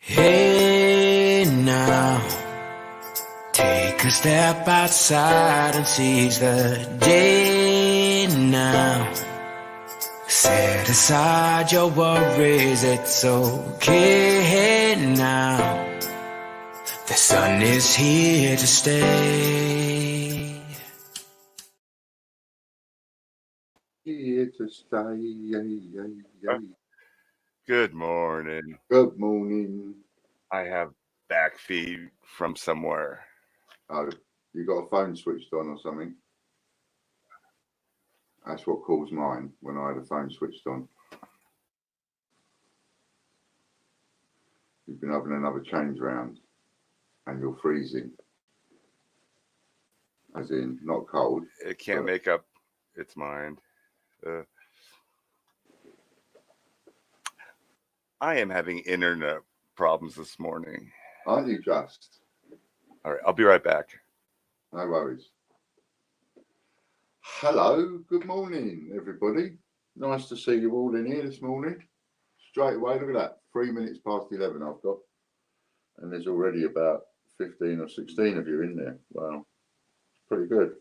Hey now, take a step outside and seize the day now. Set aside your worries, it's okay now. The sun is here to stay. Here to stay. Good morning. Good morning. I have back feed from somewhere. Oh, you got a phone switched on or something? That's what caused mine when I had a phone switched on. You've been having another change round and you're freezing. As in, not cold. It can't make up its mind. I am having internet problems this morning. Aren't you just? All right, I'll be right back. No worries. Hello, good morning, everybody. Nice to see you all in here this morning. Straight away, look at that. 3 minutes past 11 I've got. And there's already about 15 or 16 of you in there. Wow, pretty good.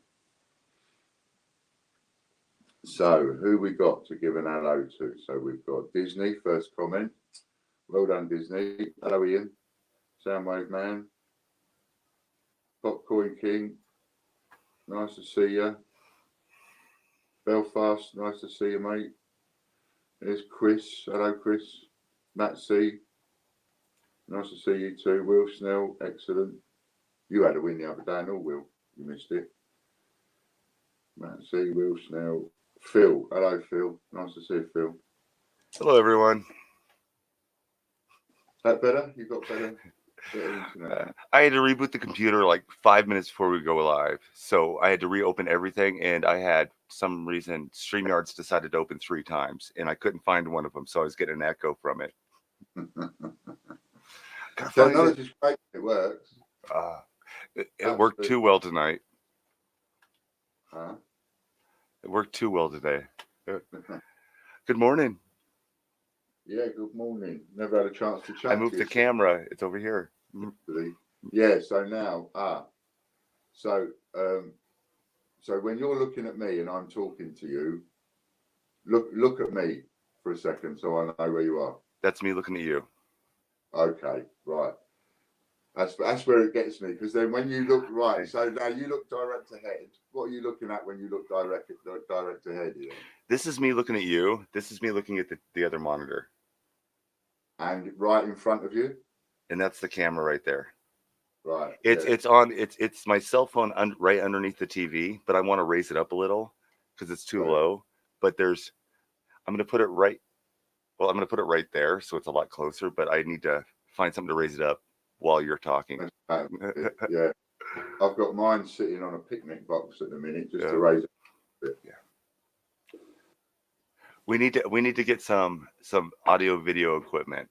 So, who we got to give an hello to? So, we've got Disney, first comment. Well done, Disney. Hello, Ian. Soundwave Man. Popcorn King. Nice to see you. Belfast, nice to see you, mate. There's Chris. Hello, Chris. Matt C. Nice to see you too. Will Snell, excellent. You had a win the other day, and all Will. You missed it. Matt C. Will Snell. Phil. Hello, Phil. Nice to see you, Phil. Hello, everyone. That better? You got better internet? I had to reboot the computer like 5 minutes before we go live. So I had to reopen everything, and I had some reason StreamYard's decided to open 3 times, and I couldn't find one of them, so I was getting an echo from it. Technology's great. It works. It worked too well tonight. Huh? It worked too well today. Good morning. Yeah, good morning. Never had a chance to chat. I moved the camera. It's over here. Yeah, so now, so when you're looking at me and I'm talking to you, look at me for a second so I know where you are. That's me looking at you. Okay, right. That's where it gets me, because then when you look right, so now you look direct ahead. What are you looking at when you look direct ahead? You know? This is me looking at you. This is me looking at the other monitor. And right in front of you? And that's the camera right there. Right. It's my cell phone right underneath the TV, but I want to raise it up a little because it's too low. But I'm going to put it right. Well, I'm going to put it right there, so it's a lot closer. But I need to find something to raise it up while you're talking. Yeah, I've got mine sitting on a picnic box at the minute just to raise it a bit. Yeah. We need to get some audio video equipment.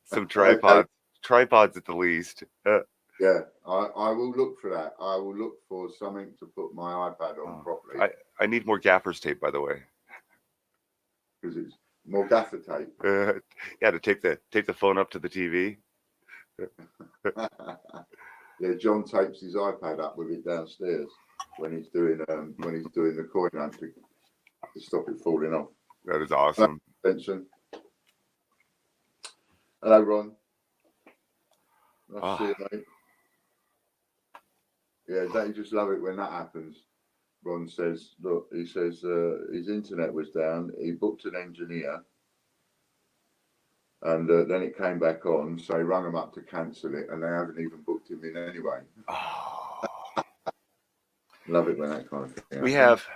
Some tripods. Tripods at the least. Yeah, I will look for that. I will look for something to put my iPad on properly. I need more gaffer's tape, by the way. Because it's more gaffer tape. Yeah, to tape the phone up to the TV. Yeah, John tapes his iPad up with it downstairs when he's doing the coin hunt to stop it falling off. That is awesome. Benson. Hello, Ron. Nice to see you, mate. Yeah, don't you just love it when that happens? Ron says, look, he says his internet was down. He booked an engineer. And then it came back on. So he rang them up to cancel it. And they haven't even booked him in anyway. Love it when that kind of thing happens.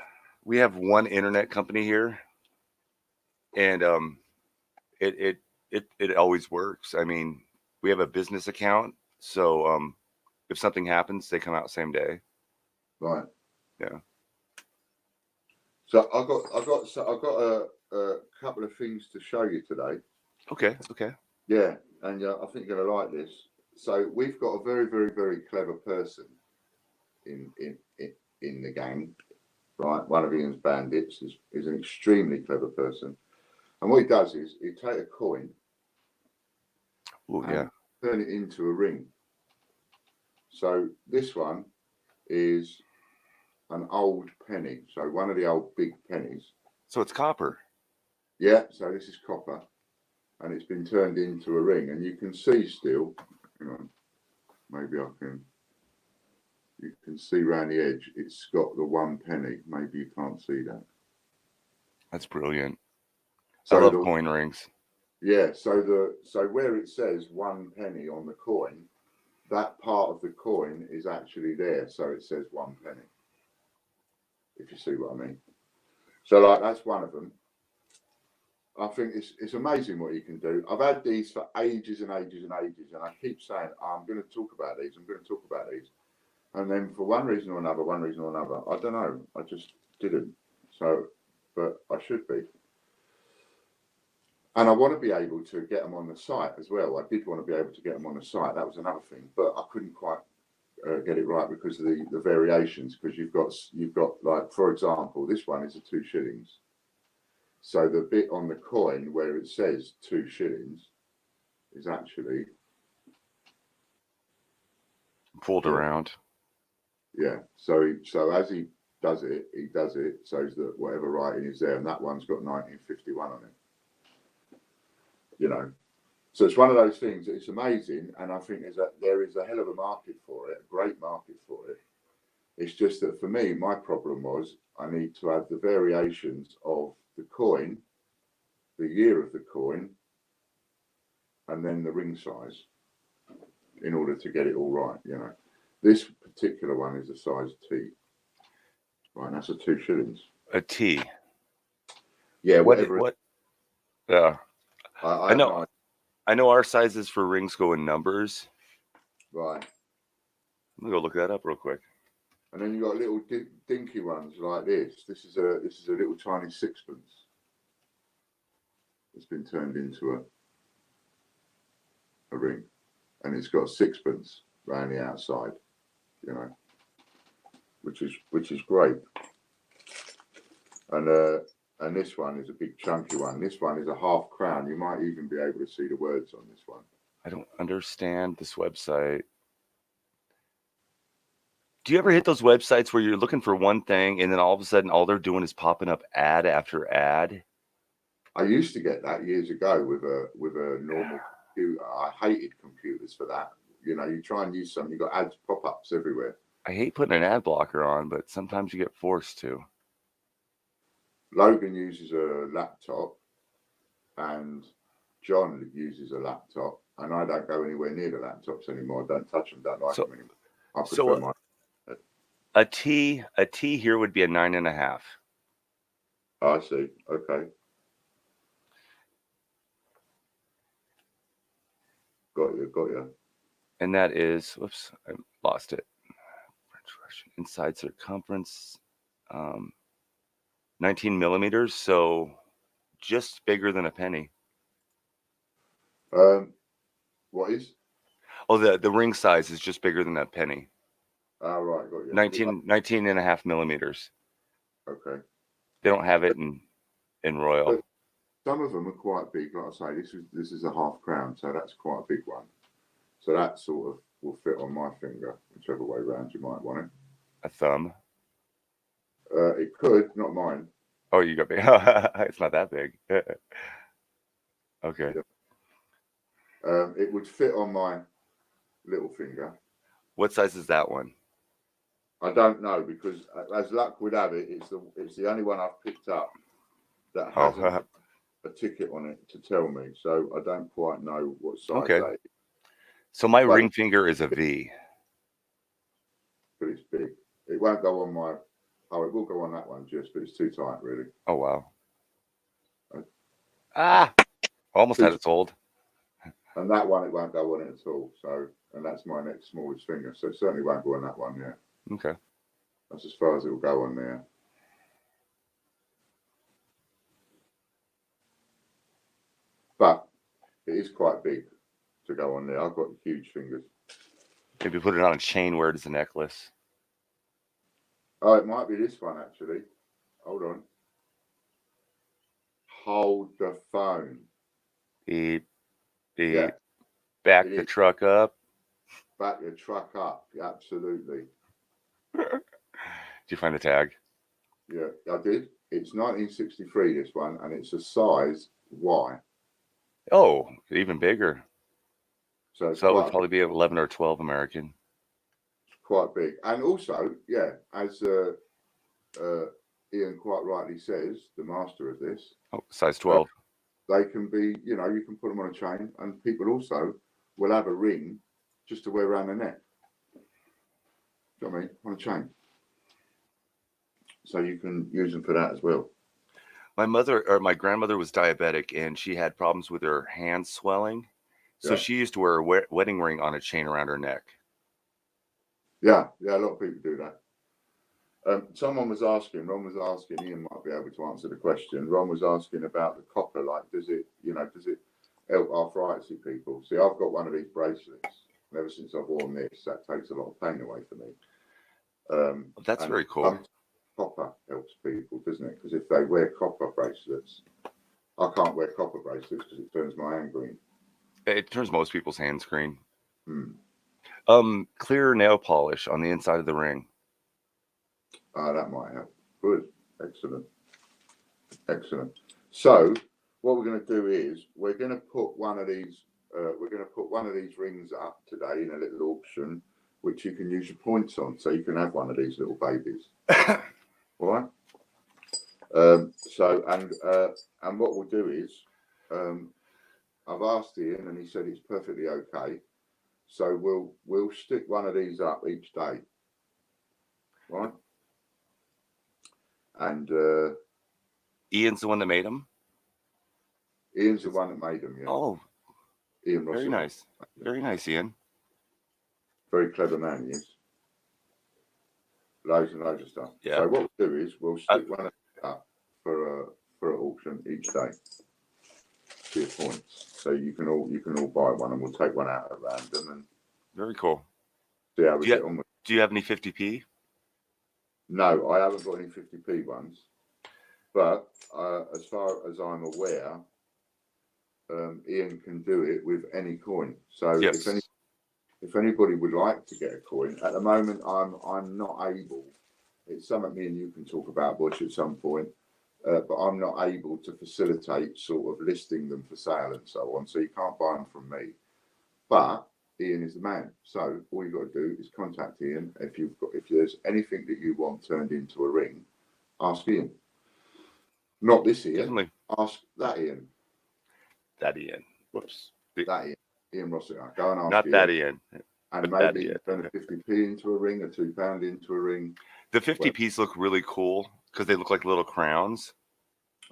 We have one internet company here. And it always works. I mean, we have a business account. So if something happens, they come out same day. Right. Yeah. So I've got a couple of things to show you today. Okay. Yeah, and I think you're gonna like this. So we've got a very, very, very clever person in the gang, right? One of Ian's bandits is an extremely clever person, and what he does is he take a coin, Oh yeah. Turn it into a ring. So this one is an old penny. So one of the old big pennies. So it's copper. Yeah, so this is copper. And it's been turned into a ring. And you can see still, hang on, maybe you can see around the edge, it's got the 1 penny. Maybe you can't see that. That's brilliant. So I love coin rings. Yeah, so where it says 1 penny on the coin, that part of the coin is actually there. So it says 1 penny. If you see what I mean. So like that's one of them. I think it's amazing what you can do. I've had these for ages and ages and ages, and I keep saying, I'm going to talk about these. I'm going to talk about these. And then for one reason or another, I don't know. I just didn't. So, but I should be. And I want to be able to get them on the site as well. I did want to be able to get them on the site. That was another thing, but I couldn't quite get it right because of the variations. Because you've got like, for example, this one is a 2 shillings. So the bit on the coin where it says 2 shillings is actually Pulled around. Yeah. So as he does it so that whatever writing is there, and that one's got 1951 on it. You know. So it's one of those things that it's amazing, and I think there is a hell of a market for it, a great market for it. It's just that for me, my problem was I need to have the variations of the coin, the year of the coin, and then the ring size in order to get it all right, you know. This particular one is a size T. Right, that's a 2 shillings. A T. Yeah, What? whatever. What? Yeah. I know. know. I know our sizes for rings go in numbers. Right. Let me go look that up real quick. And then you got little dinky ones like this. This is a little tiny sixpence. It's been turned into a ring, and it's got sixpence around the outside, you know, which is great. And this one is a big chunky one. This one is a half crown. You might even be able to see the words on this one. I don't understand this website. Do you ever hit those websites where you're looking for one thing and then all of a sudden all they're doing is popping up ad after ad? I used to get that years ago with a normal computer. I hated computers for that. You know, you try and use something, you got ads pop-ups everywhere. I hate putting an ad blocker on, but sometimes you get forced to. Logan uses a laptop and John uses a laptop, and I don't go anywhere near the laptops anymore. I don't touch them, don't like them anymore. I prefer mine. A T here would be a 9.5. Oh, I see. Okay. Got you. And that is, whoops, I lost it. Inside circumference, 19 millimeters, so just bigger than a penny. What is? Oh, the ring size is just bigger than a penny. Oh, right, got you. 19.5 millimeters. Okay. They don't have it in Royal. But some of them are quite big. Like I say, this is a half crown, so that's quite a big one. So that sort of will fit on my finger, whichever way round you might want it. A thumb. It could, not mine. Oh, you got big. It's not that big. Okay. Yeah. It would fit on my little finger. What size is that one? I don't know, because as luck would have it, it's the only one I've picked up that hasn't a ticket on it to tell me. So I don't quite know what size that is. So my ring finger is a V. But it's big. It won't go on my... Oh, it will go on that one, just, but it's too tight, really. Oh, wow. Almost had it sold. And that one, it won't go on it at all. So, and that's my next smallest finger. So it certainly won't go on that one, yeah. Okay. That's as far as it will go on there. But it is quite big to go on there. I've got huge fingers. Maybe put it on a chain, wear it as a necklace. Oh, it might be this one, actually. Hold on. Hold the phone. Beep, beep. Yeah. Back It the is. truck up. Back the truck up. Absolutely. Did you find the tag? Yeah, I did. It's 1963, this one, and it's a size Y. Oh, even bigger. So it's So it would quite probably be 11 or 12 American. quite big. And also, yeah, as Ian quite rightly says, the master of this, Oh, size 12. they can be, you know, you can put them on a chain, and people also will have a ring just to wear around their neck. Do you know what I mean? On a chain. So you can use them for that as well. My grandmother was diabetic, and she had problems with her hands swelling. So Yeah. she used to wear a wedding ring on a chain around her neck. Yeah, a lot of people do that. Someone was asking, Ron was asking, Ian might be able to answer the question. Ron was asking about the copper, like, does it help arthritis people? See, I've got one of these bracelets. And ever since I've worn this, that takes a lot of pain away for me. That's very cool. Copper helps people, doesn't it? Because if they wear copper bracelets, I can't wear copper bracelets because it turns my hand green. It turns most people's hands green. Hmm. Clear nail polish on the inside of the ring. That might help. Good. Excellent. Excellent. So what we're going to do is we're going to put one of these rings up today in a little auction, which you can use your points on, so you can have one of these little babies. All right. And what we'll do is, I've asked Ian, and he said it's perfectly okay. So we'll stick one of these up each day, right? And Ian's the one that made them? Ian's the one that made them, yeah. Oh, Ian Russell. very nice. Very nice, Ian. Very clever man, he is. Loads and loads of stuff. Yeah. So what we'll do is we'll stick one of these up for an auction each day. For your points. So you can all buy one, and we'll take one out at random and very cool. See how we get on with it. Do you have any 50p? No, I haven't got any 50p ones. But as far as I'm aware, Ian can do it with any coin. So yes. if anybody would like to get a coin, at the moment I'm not able. It's something me and you can talk about, Butch, at some point. But I'm not able to facilitate sort of listing them for sale and so on. So you can't buy them from me. But Ian is the man. So all you've got to do is contact Ian. If there's anything that you want turned into a ring, ask Ian. Not this Ian. Definitely. Ask that Ian. That Ian. Whoops. That Ian. Ian Rossiter. Go and ask Not Ian. that Ian. And maybe turn a 50p into a ring, a £2 into a ring. The 50p's look really cool because they look like little crowns.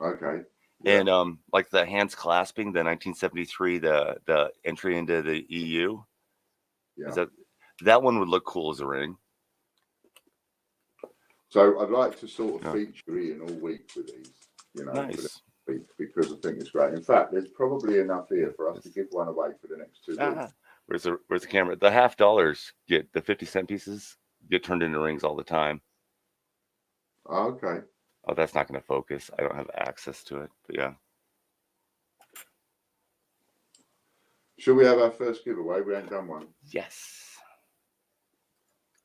Okay. Yeah. And like the hands clasping, the 1973, the entry into the EU. Yeah. That one would look cool as a ring. So I'd like to sort of feature Ian all week with these, nice. For week, because I think it's great. In fact, there's probably enough here for us to give one away for the next 2 weeks. Where's the camera? The $50 get the 50-cent pieces get turned into rings all the time. Okay. Oh, that's not going to focus. I don't have access to it, but yeah. Should we have our first giveaway? We ain't done one. Yes.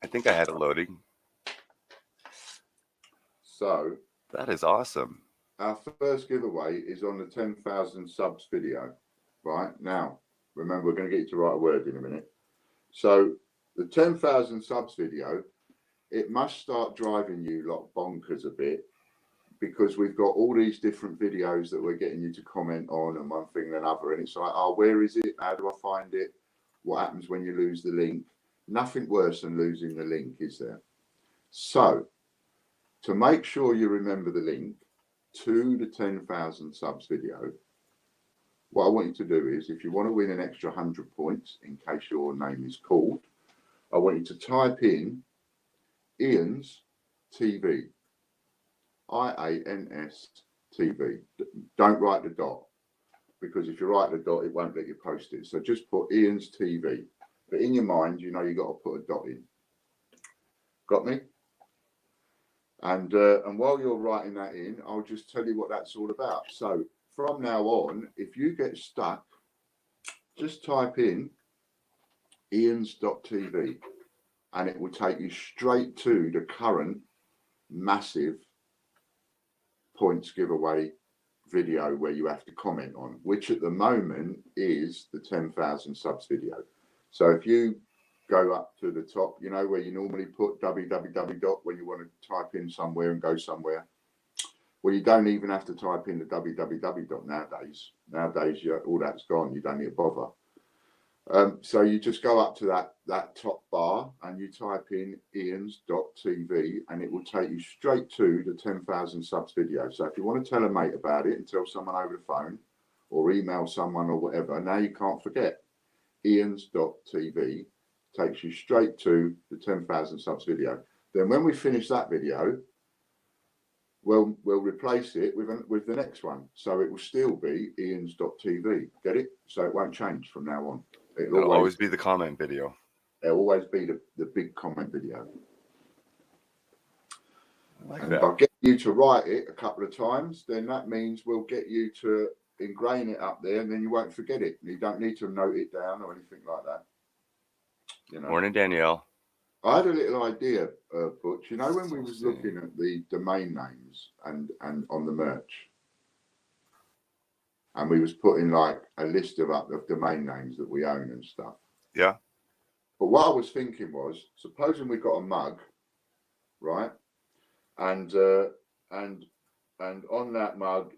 I think I had it loading. So that is awesome. Our first giveaway is on the 10,000 subs video. Right now, remember, we're going to get you to write a word in a minute. So the 10,000 subs video, it must start driving you lot bonkers a bit, because we've got all these different videos that we're getting you to comment on and one thing and another. And it's like, oh, where is it? How do I find it? What happens when you lose the link? Nothing worse than losing the link, is there? So to make sure you remember the link to the 10,000 subs video, what I want you to do is, if you want to win an extra 100 points in case your name is called, I want you to type in Ian's TV. IANS TV. Don't write the dot, because if you write the dot, it won't let you post it. So just put Ian's TV. But in your mind, you know you got to put a dot in. Got me? And while you're writing that in, I'll just tell you what that's all about. So from now on, if you get stuck just type in Ian's.tv and it will take you straight to the current massive points giveaway video where you have to comment on, which at the moment is the 10,000 subs video. So if you go up to the top, you know, where you normally put www. When you want to type in somewhere and go somewhere, well, you don't even have to type in the www. nowadays. Nowadays, all that's gone. You don't need to bother. So you just go up to that top bar and you type in Ian's.tv and it will take you straight to the 10,000 subs video. So if you want to tell a mate about it and tell someone over the phone or email someone or whatever, now you can't forget Ian's.tv takes you straight to the 10,000 subs video. Then when we finish that video, we'll replace it with the next one. So it will still be Ian's.tv. Get it? So it won't change from now on. It'll always be the comment video. It'll always be the big comment video. I like and that. if I get you to write it a couple of times, then that means we'll get you to ingrain it up there and then you won't forget it. You don't need to note it down or anything like that. You know. Morning, Danielle. I had a little idea, Butch. You know, when we was looking at the domain names and on the merch, and we was putting like a list of domain names that we own and stuff. Yeah. But what I was thinking was, supposing we got a mug, right? And on that mug,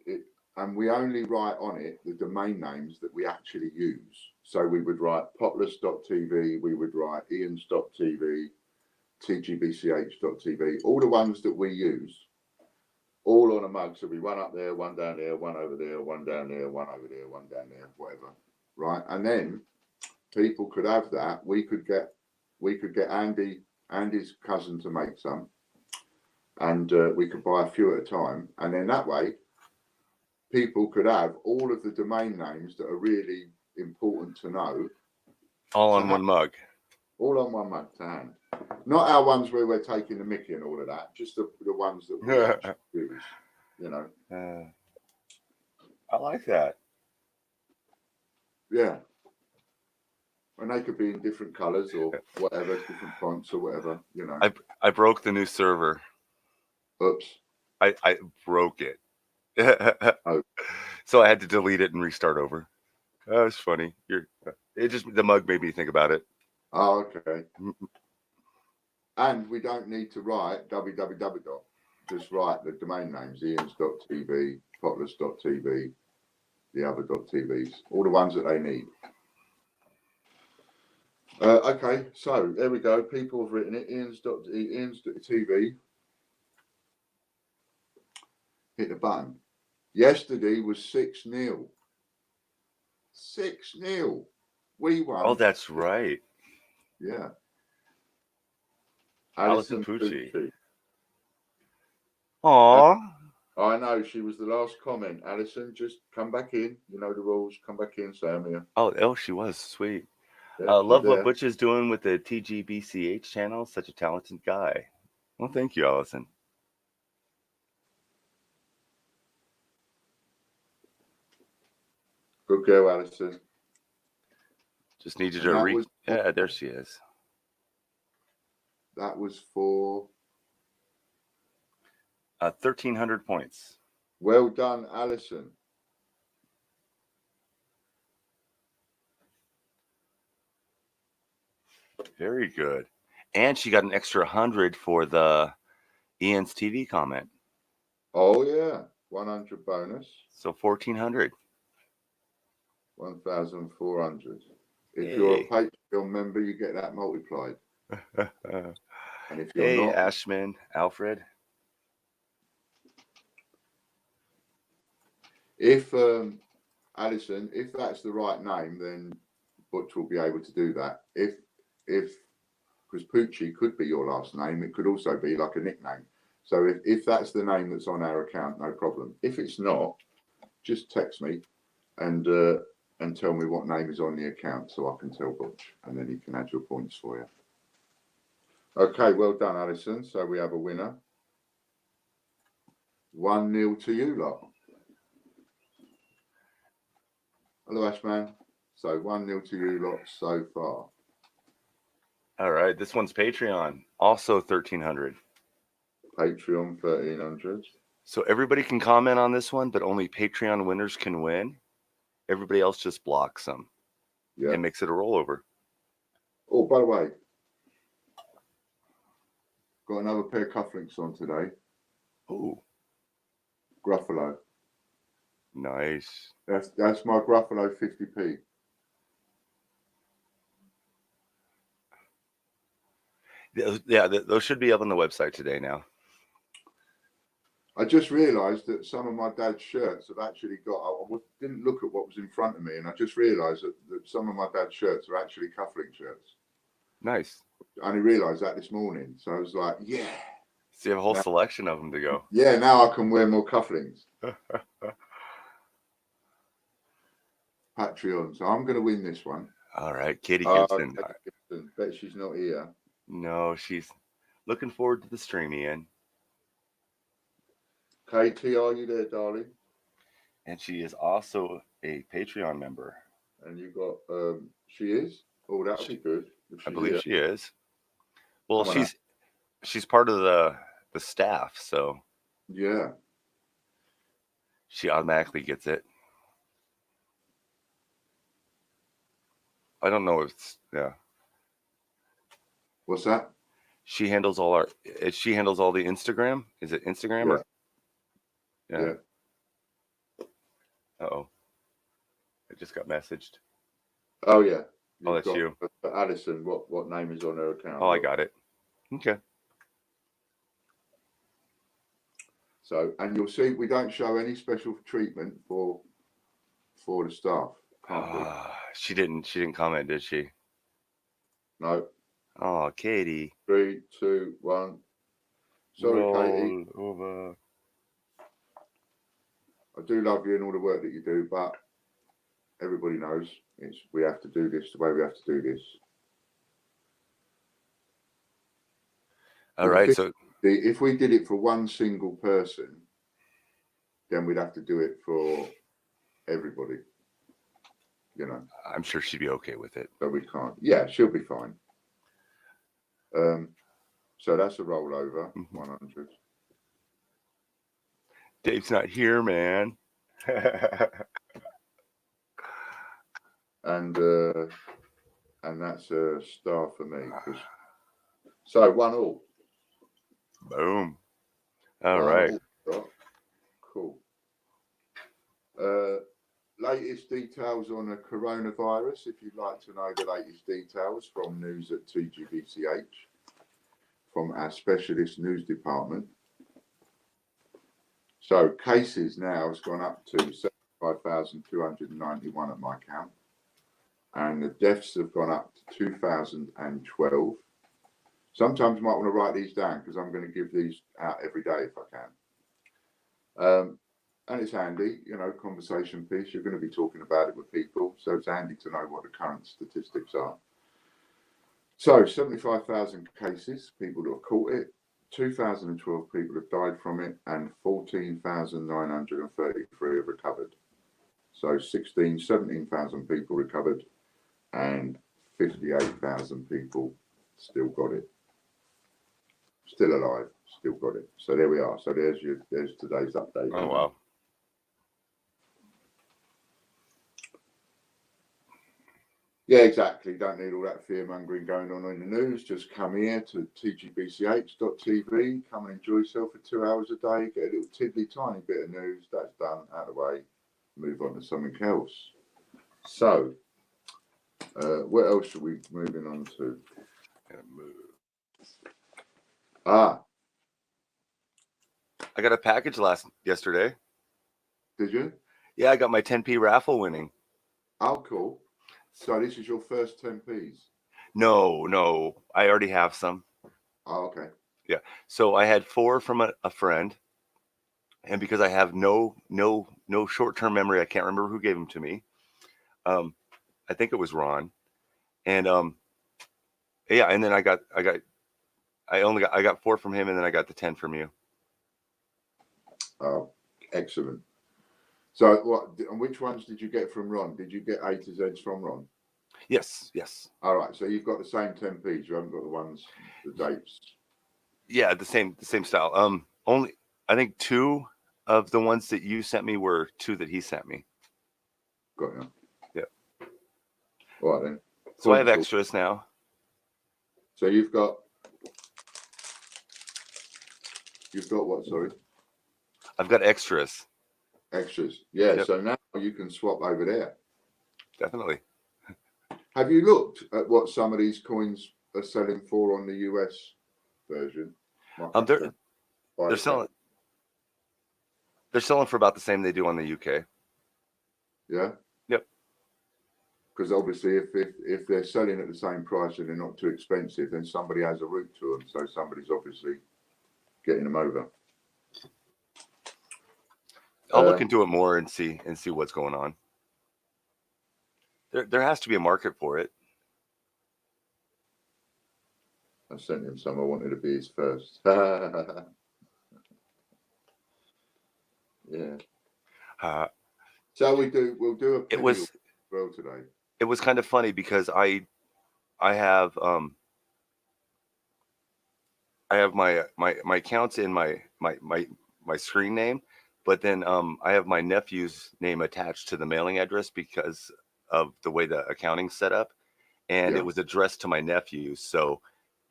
and we only write on it the domain names that we actually use. So we would write potless.tv, we would write ians.tv, TGBCH.tv, all the ones that we use, all on a mug. So we one up there, one down there, one over there, one down there, one over there, one down there, whatever, right? And then people could have that. We could get Andy's cousin to make some, and we could buy a few at a time, and then that way people could have all of the domain names that are really important to know, all on one mug. All on one mug to hand. Not our ones where we're taking the mickey and all of that, just the ones that we actually use, you know. I like that. Yeah. And they could be in different colours or whatever, different fonts or whatever, you know. I broke the new server. Oops. I broke it. Oh. So I had to delete it and restart over. That was funny. The mug made me think about it. Oh, okay. And we don't need to write www. Just write the domain names, ians.tv, potless.tv, the other .tvs, all the ones that they need. Okay, so there we go. People have written it. Ians.tv. Hit the button. Yesterday was 6-0. 6-0. We won. Oh, that's right. Yeah. Alison Pucci. Pucci. Aww. I know, she was the last comment. Alison, just come back in. You know the rules. Come back in, Sam here. Oh, she was sweet. Yeah, love what Butch is doing with the TGBCH channel. Such a talented guy. Well, thank you, Alison. Good girl, Alison. Just need you to read. Yeah, there she is. That was for 1,300 points. Well done, Alison. Very good. And she got an extra 100 for the Ian's TV comment. Oh yeah, 100 bonus. So 1,400. 1,400. If you're a Patreon member, you get that multiplied. And if you're not, Ashman, Alfred. If Alison, if that's the right name, then Butch will be able to do that. If because Pucci could be your last name, it could also be like a nickname. So if that's the name that's on our account, no problem. If it's not, just text me and tell me what name is on the account so I can tell Butch, and then he can add your points for you. Okay, well done, Alison. So we have a winner. 1-0 to you lot. Hello, Ashman. So 1-0 to you lot so far. All right, this one's Patreon, also 1,300. Patreon 1,300. So everybody can comment on this one, but only Patreon winners can win. Everybody else just blocks them. Yeah. It makes it a rollover. Oh, by the way, got another pair of cufflinks on today. Ooh, Gruffalo. nice. That's my Gruffalo 50p. Yeah, those should be up on the website today now. I just realised that some of my dad's shirts have actually got. I didn't look at what was in front of me, and I just realised that some of my dad's shirts are actually cufflink shirts. Nice. I only realised that this morning, so I was like, yeah. So you have a whole Now, selection of them to go. Yeah, now I can wear more cufflinks. Patreon. So I'm going to win this one. All right, Katie Gibson. Katie Gibson. Bet she's not here. No, she's looking forward to the stream, Ian. Katie, are you there, darling? And she is also a Patreon member. And you got, she is? Oh, that would be good. I believe she is. Well, she's part of the staff, so yeah, she automatically gets it. I don't know if it's, yeah. What's that? She handles all the Instagram. Is it Instagram? Yeah. Or? Yeah. Uh-oh. I just got messaged. Oh, yeah. Oh, that's you. Alison, what name is on her account? Oh, I got it. Okay. So, and you'll see we don't show any special treatment for the staff. Can't we? She didn't comment, did she? No. Oh, Katie. 3, 2, 1. Sorry, Katie. Over. I do love you and all the work that you do, but everybody knows we have to do this the way we have to do this. All right, so if we did it for one single person, then we'd have to do it for everybody. You know. I'm sure she'd be okay with it. But we can't. Yeah, she'll be fine. So that's a rollover. 100. Dave's not here, man. and that's a star for me. So 1-1. Boom. All right. Cool. Latest details on the coronavirus. If you'd like to know the latest details from news at TGBCH, from our specialist news department. So cases now has gone up to 75,291 at my count. And the deaths have gone up to 2,012. Sometimes you might want to write these down because I'm going to give these out every day if I can. And it's handy, you know, conversation piece. You're going to be talking about it with people. So it's handy to know what the current statistics are. So 75,000 cases, people that have caught it. 2,012 people have died from it and 14,933 have recovered. So 17,000 people recovered and 58,000 people still got it. Still alive, still got it. So there we are. So there's today's update. Oh, wow. Yeah, exactly. Don't need all that fear mongering going on in the news. Just come here to tgbch.tv, come and enjoy yourself for 2 hours a day, get a little tiddly tiny bit of news. That's done, out of the way, move on to something else. So, what else are we moving on to? I got a package yesterday. Did you? Yeah, I got my 10p raffle winning. Oh, cool. So this is your first 10p's? No, I already have some. Oh, okay. Yeah. So I had 4 from a friend, and because I have no short-term memory, I can't remember who gave them to me. I think it was Ron, and yeah, and then I got 4 from him, and then I got the 10 from you. Oh, excellent. So what? And which ones did you get from Ron? Did you get A to Z's from Ron? Yes. All right. So you've got the same 10p's. You haven't got the ones, the dates. Yeah, the same style. Only I think 2 of the ones that you sent me were 2 that he sent me. Got you. Yeah. All right then. So I have extras now. So you've got what? Sorry. I've got extras. Extras. Yeah. Yep. So now you can swap over there. Definitely. Have you looked at what some of these coins are selling for on the US version? They're selling for about the same they do on the UK. Yeah. Yep. Because obviously, if they're selling at the same price and they're not too expensive, then somebody has a route to them. So somebody's obviously getting them over. I'll look into it more and see what's going on. There has to be a market for it. I sent him some. I wanted to be his first. Yeah. So we'll do a penny as well today. It was kind of funny because I have my accounts in my screen name, but then I have my nephew's name attached to the mailing address because of the way the accounting's set up, and it was addressed to my nephew. So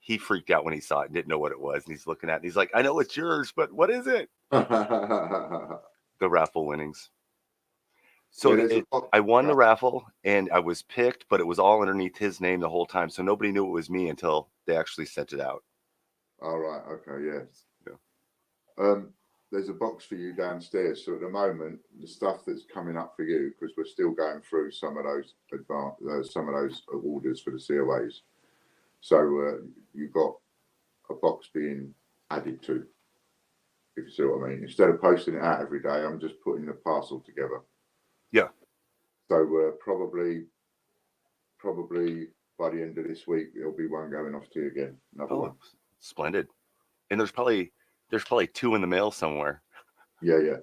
he freaked out when he saw it and didn't know what it was, and he's looking at it and he's like, "I know it's yours, but what is it?" The raffle winnings. So I won the raffle and I was picked, but it was all underneath his name the whole time, so nobody knew it was me until they actually sent it out. All right. Okay. Yes. Yeah. There's a box for you downstairs. So at the moment, the stuff that's coming up for you, because we're still going through some of those orders for the COAs. So you've got a box being added to, if you see what I mean. Instead of posting it out every day, I'm just putting the parcel together. Yeah. So probably by the end of this week, there'll be one going off to you again. Another one. Splendid. And there's probably 2 in the mail somewhere. Yeah.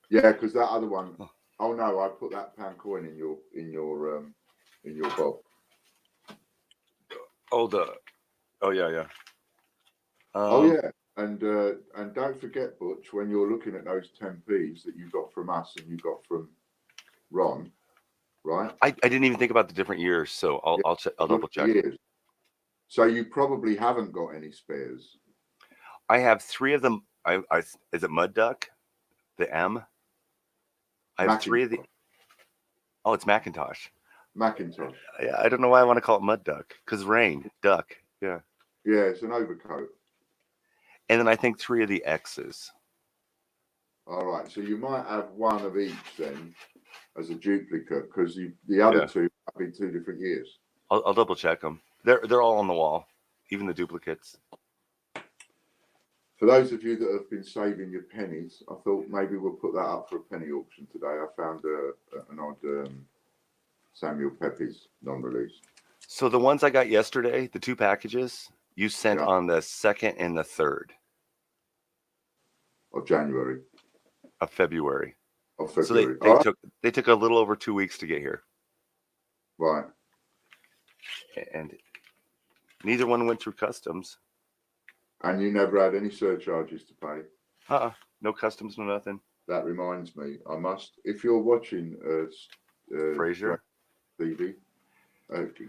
Yeah, because that other one. Oh no, I put that pound coin in your box. Oh yeah. Yeah, and don't forget, Butch, when you're looking at those 10p's that you got from us and you got from Ron, right? I didn't even think about the different years, so I'll double check. Years. So you probably haven't got any spares. I have 3 of them. Is it Mud Duck? The M. I have 3 of the. Oh, it's Macintosh. Macintosh. Yeah, I don't know why I want to call it Mud Duck because rain duck. Yeah. Yeah, it's an overcoat. And then I think 3 of the X's. All right, so you might have one of each then as a duplicate because the other 2 might be 2 different years. I'll double check them. They're all on the wall, even the duplicates. For those of you that have been saving your pennies, I thought maybe we'll put that up for a penny auction today. I found an odd Samuel Pepys non-release. So the ones I got yesterday, the 2 packages, you sent on the 2nd and the 3rd of January. Of February. So they took a little over 2 weeks to get here. Right. And neither one went through customs. And you never had any surcharges to pay? No customs, no nothing. That reminds me, I must, if you're watching Fraser TV,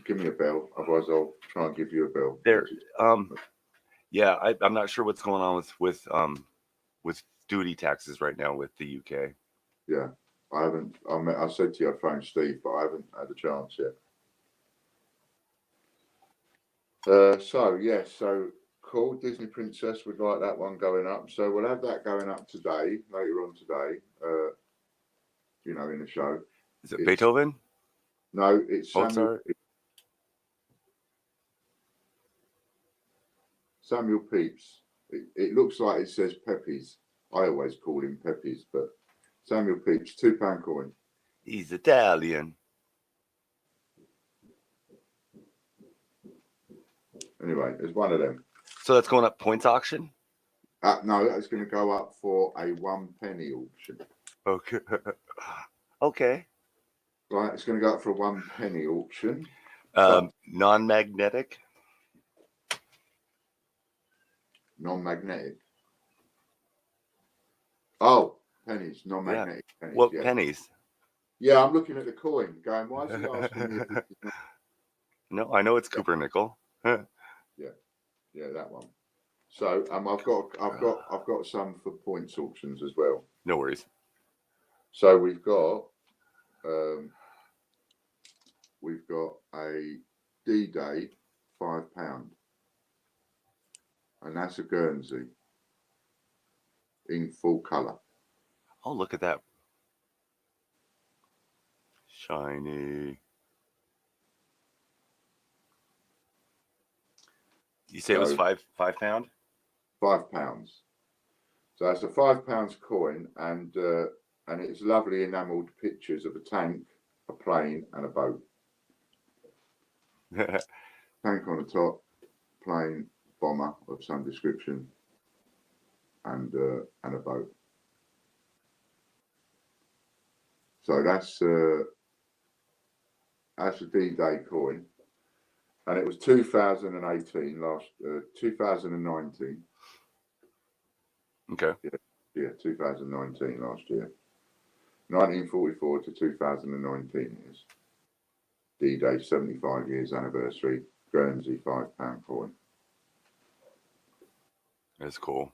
give me a bell, otherwise I'll try and give you a bell. Yeah, I'm not sure what's going on with duty taxes right now with the UK. Yeah, I haven't. I said to you I'd phone Steve, but I haven't had a chance yet. So cool. Disney Princess would like that one going up. So we'll have that going up today, later on today. In the show. Is it Beethoven? No, it's Samuel Pepys. It looks like it says Pepys. I always call him Pepys, but Samuel Pepys, £2 coin. He's Italian. Anyway, there's one of them. So that's going up points auction? No, that's going to go up for a 1 penny auction. Okay. Okay. Right, it's going to go up for a 1 penny auction. Non-magnetic. Non-magnetic. Oh, pennies, non-magnetic pennies. What Yeah. pennies? Yeah, I'm looking at the coin, going, why is he asking me if this is not? No, I know it's Cooper nickel. Yeah, that one. So I've got some for points auctions as well. No worries. So we've got a D-Day £5, and that's a Guernsey in full colour. Oh, look at that. Shiny. You say it was So- £5? £5. So that's a £5 coin, and it's lovely enamelled pictures of a tank, a plane, and a boat. Tank on the top, plane, bomber of some description, and a boat. So that's a D-Day coin, and it was 2018 last 2019. Okay. Yeah, 2019 last year. 1944 to 2019 is D-Day 75 years anniversary Guernsey £5 coin. That's cool.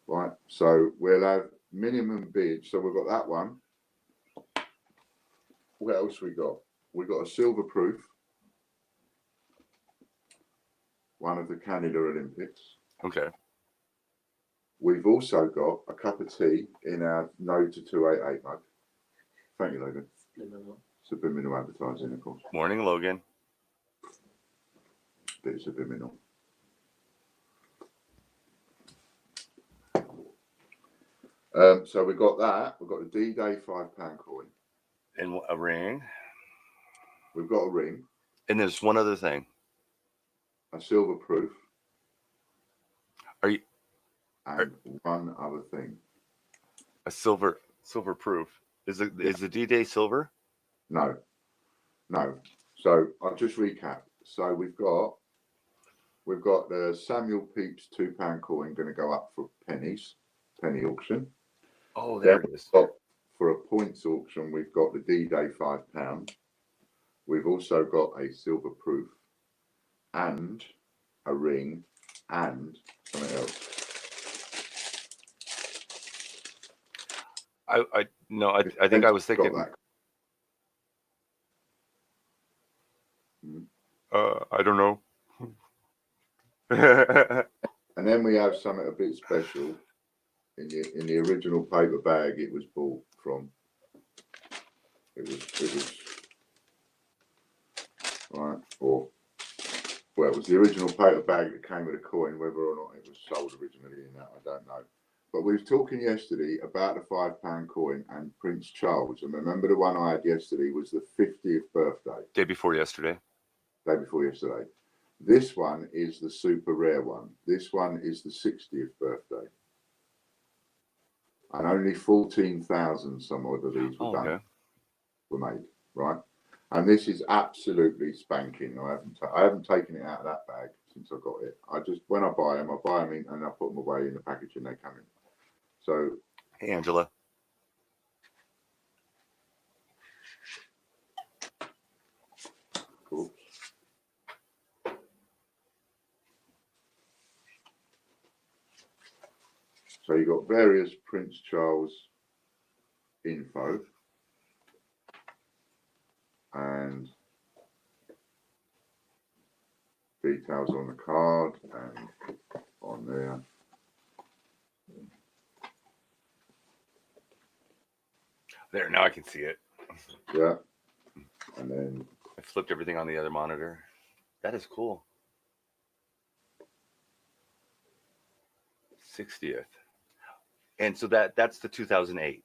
Right, so we'll have minimum bid. So we've got that one. What else we got? We got a silver proof, one of the Canada Olympics. Okay. We've also got a cup of tea in our No to 288 mug. Thank you, Logan. Subliminal advertising, of course. Morning, Logan. Bit subliminal. So we've got that. We've got the D-Day £5 coin. And a ring. We've got a ring. And there's one other thing. A silver proof. Are you and one other thing? a silver proof? Is the D-Day silver? No. So I'll just recap. So we've got the Samuel Pepys £2 coin going to go up for pennies, penny auction. Oh, there it is. For a points auction, we've got the D-Day £5. We've also got a silver proof and a ring and something else. I think I was thinking. I don't know. And then we have something a bit special. In the original paper bag, it was bought from. It was right, or well, it was the original paper bag that came with a coin. Whether or not it was sold originally in that, I don't know. But we were talking yesterday about the £5 coin and Prince Charles, and remember the one I had yesterday was the 50th birthday. Day before yesterday. Day before yesterday. This one is the super rare one. This one is the 60th birthday. And only 14,000 some odd of these were done, were made, right? And this is absolutely spanking. I haven't taken it out of that bag since I got it. When I buy them in and I put them away in the package and they come in. So, hey, Angela. Cool. So you've got various Prince Charles info and details on the card and on there. There, now I can see it. Yeah. And then I flipped everything on the other monitor. That is cool. 60th. And so that's the 2008.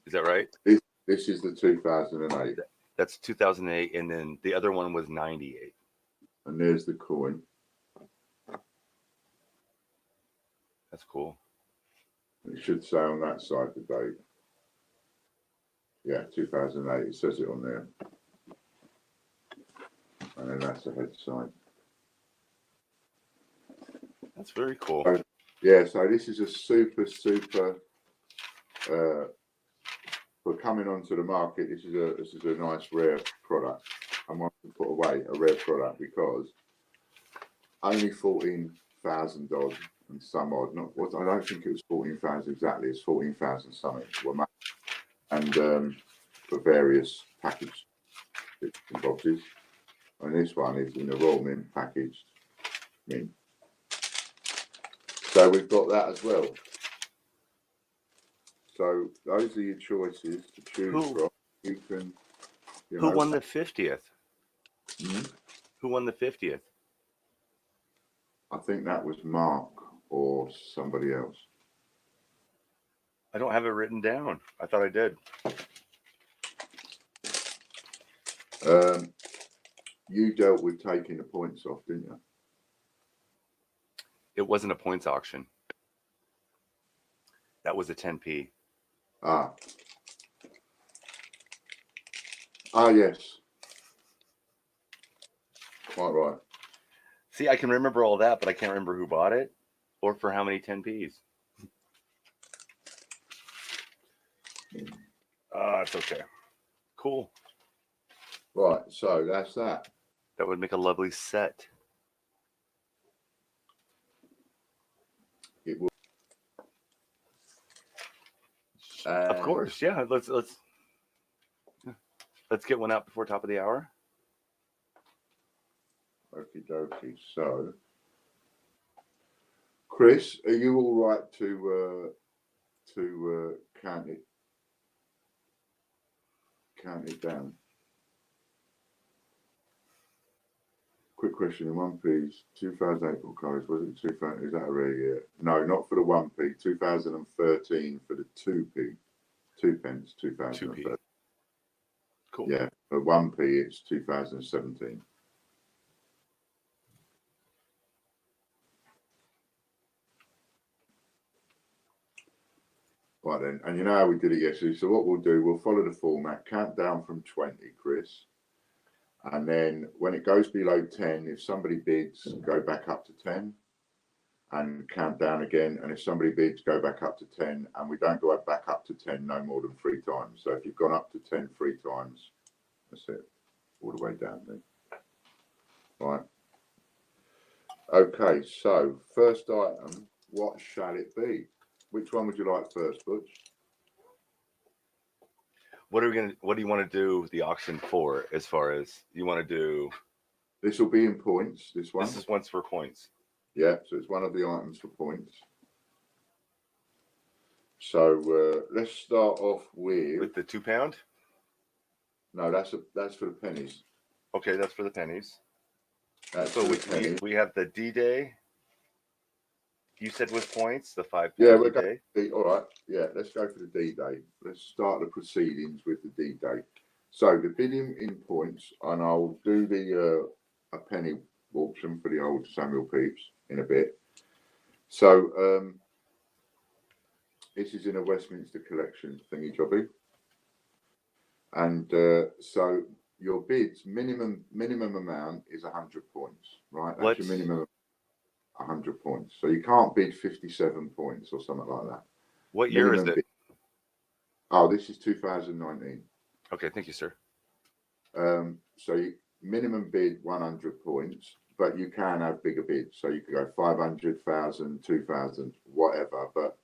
Is that right? This is the 2008. That's 2008, and then the other one was 98. And there's the coin. That's cool. It should say on that side the date. Yeah, 2008. It says it on there. And then that's the head side. That's very cool. So, yeah, so this is a super for coming onto the market. This is a nice rare product. I want to put away a rare product because only $14,000 and some odd. Not what I don't think it was 14,000 exactly. It's 14,000 something. And for various packaged bits and boxes. And this one is in the Royal Mint packaged mint. So we've got that as well. So those are your choices to choose from. You can. Who won the 50th? Hmm? Who won the 50th? I think that was Mark or somebody else. I don't have it written down. I thought I did. You dealt with taking the points off, didn't you? It wasn't a points auction. That was a 10p. Ah, yes. Quite right. See, I can remember all that, but I can't remember who bought it or for how many 10p's. It's okay. Cool. Right, so that's that. That would make a lovely set. It will. Of course, yeah. Let's get one out before top of the hour. Okie dokie. So, Chris, are you all right to count it down? Quick question: in 1p, 2008 colors, was it 2000? Is that a rare year? No, not for the 1p. 2013 for the 2p, 2 pence. 2013. 2p. Cool. Yeah, for 1p it's 2017. Right then, and you know how we did it yesterday. So what we'll do, we'll follow the format. Count down from 20, Chris. And then when it goes below 10, if somebody bids, go back up to 10 and count down again. And if somebody bids, go back up to 10. And we don't go back up to 10 no more than 3 times. So if you've gone up to 10 3 times, that's it, all the way down then. Right. Okay, so first item, what shall it be? Which one would you like first, Butch? What do you want to do the auction for? As far as you want to do, This will be in points. This one. This is once for points. Yeah, so it's one of the items for points. So let's start off with the £2. No, that's for the pennies. Okay, that's for the pennies. That's so for the pennies. we have the D-Day. You said with points, the £5 Yeah, we're D-Day. all right. Yeah, let's go for the D-Day. Let's start the proceedings with the D-Day. So the bidding in points, and I'll do the a penny auction for the old Samuel Pepys in a bit. So this is in a Westminster collection thingy jobby, and so your bids minimum amount is 100 points, right? That's your minimum. 100 points. So you can't bid 57 points or something like that. What year is it? This is 2019. Okay, thank you, sir. So you minimum bid 100 points, but you can have bigger bids. So you could go 500, 1,000, 2,000, whatever. But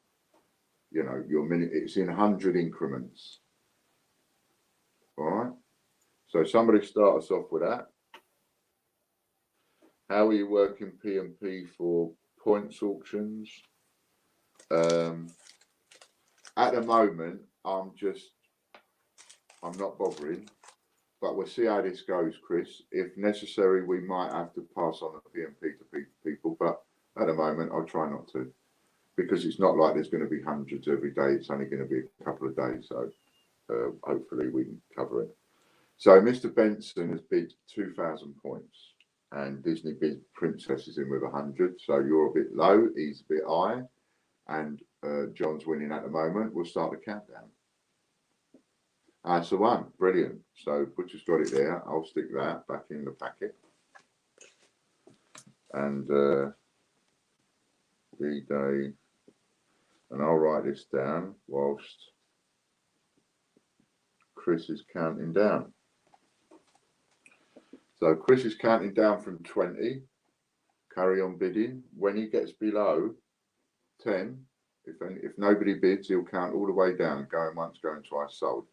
you know, it's in 100 increments. All right. So somebody start us off with that. How are you working P&P for points auctions? At the moment, I'm not bothering, but we'll see how this goes, Chris. If necessary, we might have to pass on the P&P to people, but at the moment, I'll try not to, because it's not like there's going to be hundreds every day. It's only going to be a couple of days, so hopefully we can cover it. So Mr. Benson has bid 2,000 points. And Disney bid Princess is in with 100, so you're a bit low, he's a bit high, and John's winning at the moment. We'll start the countdown. That's the one. Brilliant. So Butcher's got it there. I'll stick that back in the packet. And D-Day. And I'll write this down whilst Chris is counting down. So Chris is counting down from 20. Carry on bidding. When he gets below 10, if nobody bids, he'll count all the way down, going once, going twice, sold.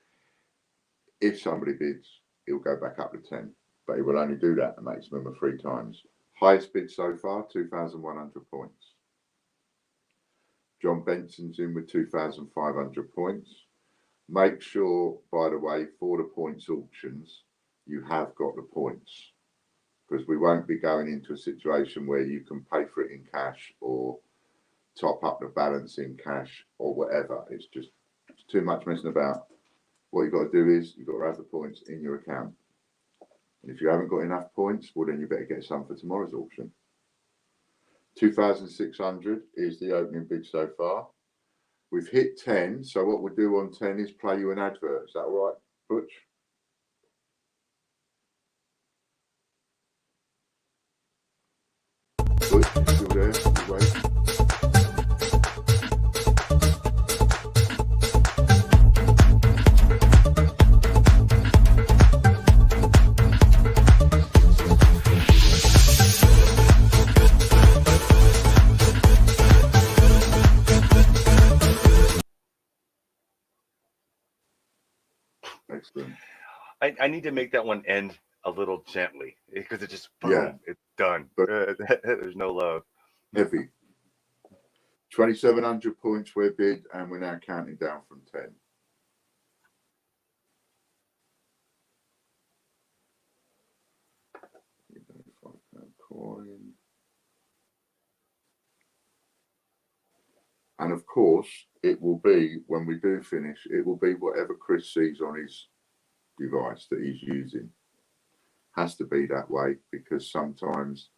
If somebody bids, he'll go back up to 10, but he will only do that a maximum of 3 times. Highest bid so far, 2,100 points. John Benson's in with 2,500 points. Make sure, by the way, for the points auctions, you have got the points, because we won't be going into a situation where you can pay for it in cash or top up the balance in cash or whatever. It's too much messing about. What you've got to do is you've got to have the points in your account. And if you haven't got enough points, well, then you better get some for tomorrow's auction. 2,600 is the opening bid so far. We've hit 10, so what we'll do on 10 is play you an advert. Is that all right, Butch? Butch, you still there? You wait. Excellent. I need to make that one end a little gently because it just boom, Yeah. it's done. There's no love. Heavy. 2,700 points we're bid, and we're now counting down from 10. £5 coin. And of course, it will be, when we do finish, it will be whatever Chris sees on his device that he's using. Has to be that way, because sometimes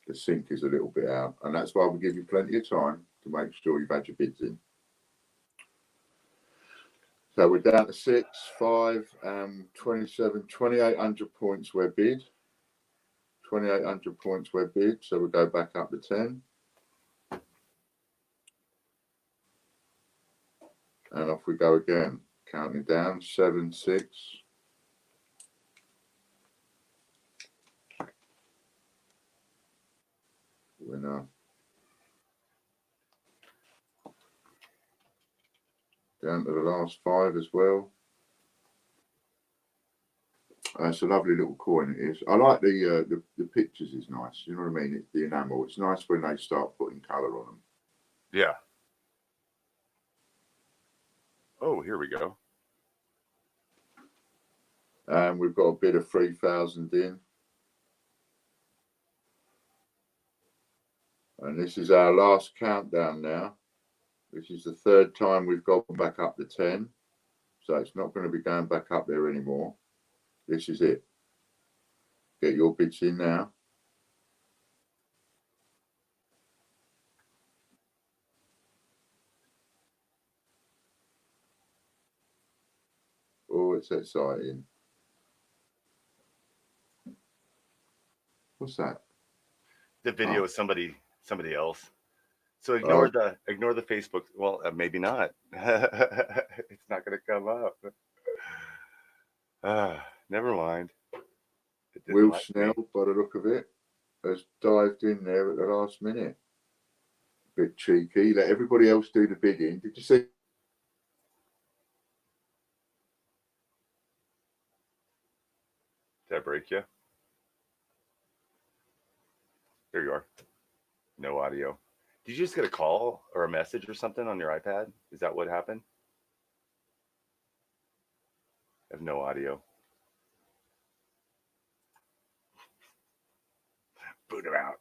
the sync is a little bit out, and that's why we give you plenty of time to make sure you've had your bids in. So we're down to 6, 5, 27, 2,800 points we're bid. 2,800 points we're bid, so we'll go back up to 10. And off we go again, counting down, 7, 6. Winner. Down to the last 5 as well. It's a lovely little coin, it is. I like the pictures is nice, you know what I mean? It's the enamel. It's nice when they start putting colour on them. Yeah. Oh, here we go. And we've got a bid of 3,000 in. And this is our last countdown now. This is the 3rd time we've gone back up to 10. So it's not going to be going back up there anymore. This is it. Get your bids in now. Oh, it's exciting. What's that? The video is somebody else. So ignore the Facebook. Well, maybe not. It's not going to come up. Never mind. Will Snell, by the look of it, has dived in there at the last minute. Bit cheeky. Let everybody else do the bidding. Did you see? Did I break you? There you are. No audio. Did you just get a call or a message or something on your iPad? Is that what happened? I have no audio. Boot him out.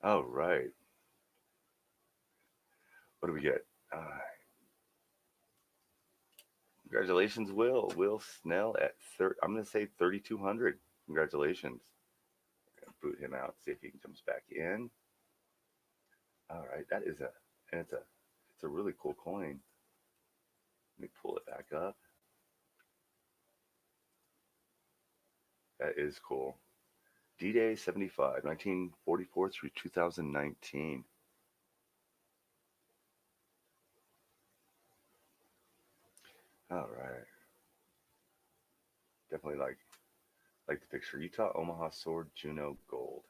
Oh, right. What do we get? Congratulations, Will. Will Snell at I'm going to say 3,200. Congratulations. I'm going to boot him out, see if he comes back in. All right, that is it's a really cool coin. Let me pull it back up. That is cool. D-Day 75, 1944 through 2019. All right. Definitely like the picture. Utah Omaha Sword Juno Gold.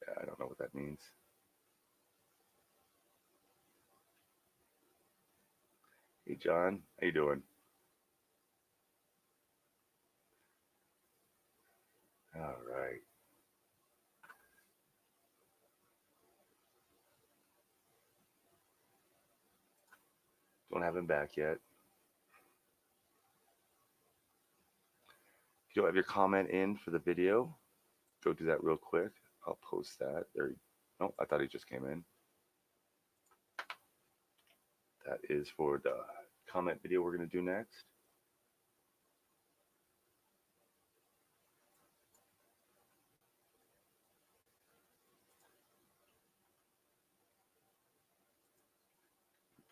Yeah, I don't know what that means. Hey John, how you doing? All right. Don't have him back yet. If you don't have your comment in for the video, go do that real quick. I'll post that. There. Oh, I thought he just came in. That is for the comment video we're going to do next.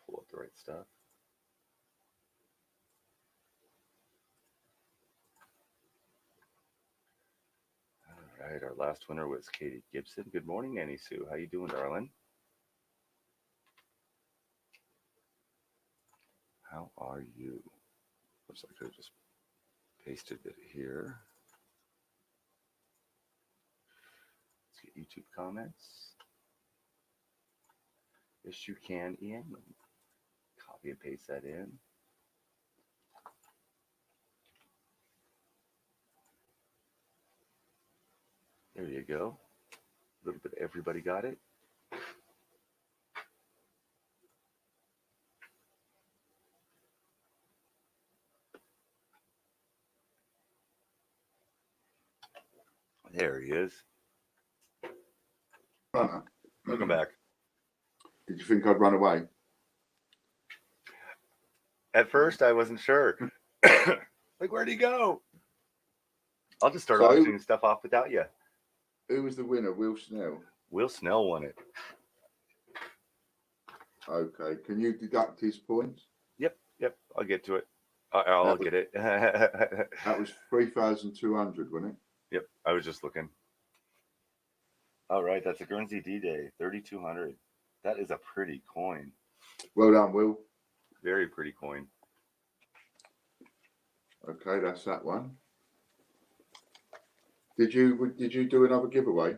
Pull up the right stuff. All right, our last winner was Katie Gibson. Good morning, Annie Sue. How you doing, darling? How are you? Looks like I just pasted it here. Let's get YouTube comments. Yes, you can, Ian. Copy and paste that in. There you go. A little bit, everybody got it. There he is. Runner. Welcome back. Did you think I'd run away? At first, I wasn't sure. Like, where'd he go? I'll just start auctioning stuff off without you. Who was the winner? Will Snell. Will Snell won it. Okay. Can you deduct his points? Yep. I'll get to it. I'll get it. That was 3,200, wasn't it? Yep. I was just looking. All right. That's a Guernsey D-Day. 3,200. That is a pretty coin. Well done, Will. Very pretty coin. Okay, that's that one. Did you do another giveaway?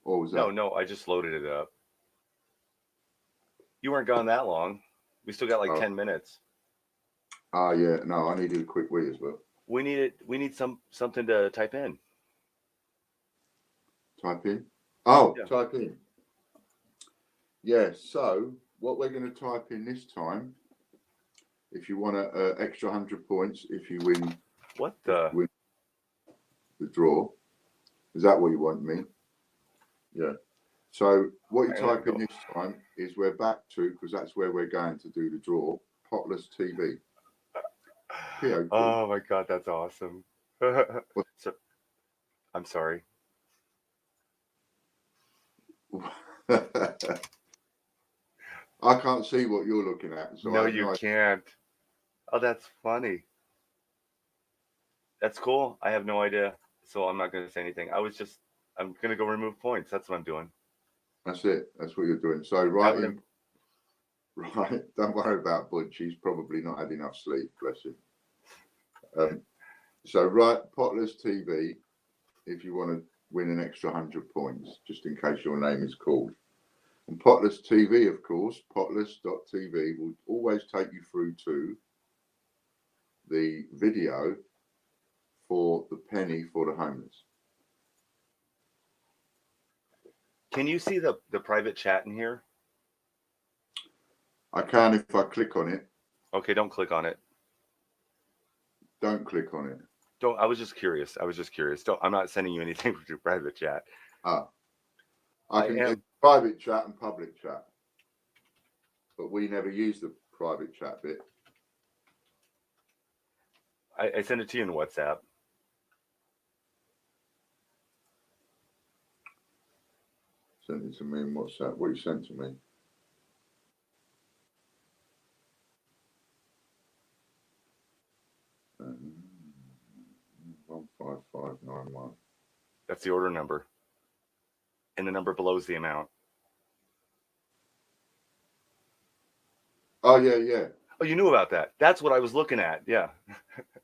Or was that? No, I just loaded it up. You weren't gone that long. We still got like 10 minutes. Yeah. No, I needed a quick wee as well. We need something to type in. Type in? Oh, Yeah. Type in. Yeah, so what we're going to type in this time, if you want an extra 100 points, if you win, win the draw. Is that what you want me? Yeah. So what you type in this time is we're back to, because that's where we're going to do the draw, Potless TV. Oh my God, that's awesome. So, I'm sorry. I can't see what you're looking at. So no, you can't. Oh, that's funny. That's cool. I have no idea. So I'm not going to say anything. I'm going to go remove points. That's what I'm doing. That's it. That's what you're doing. So right, don't worry about Butch. He's probably not had enough sleep. Bless him. So write Potless TV if you want to win an extra 100 points, just in case your name is called. And Potless TV, of course, potless.tv will always take you through to the video for the penny for the homeless. Can you see the private chat in here? I can if I click on it. Okay, don't click on it. Don't click on it. Don't. I was just curious. I'm not sending you anything through private chat. I can. Private chat and public chat. But we never use the private chat bit. I send it to you in WhatsApp. Send it to me in WhatsApp. What you sent to me? Um, 15591. That's the order number. And the number below is the amount. Oh, yeah, yeah. Oh, you knew about that. That's what I was looking at. Yeah.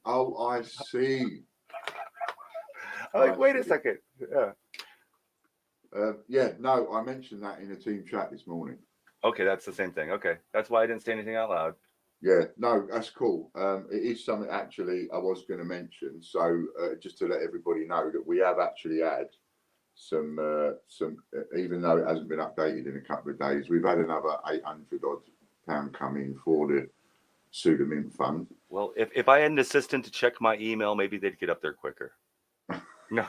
Oh, I see. I'm like, wait a second. Yeah. Yeah, no, I mentioned that in a team chat this morning. Okay, that's the same thing. Okay. That's why I didn't say anything out loud. Yeah, no, that's cool. It is something actually I was going to mention. So just to let everybody know that we have actually had some even though it hasn't been updated in a couple of days, we've had another £800 come in for the Pseudomint Fund. Well, if I had an assistant to check my email, maybe they'd get up there quicker. No.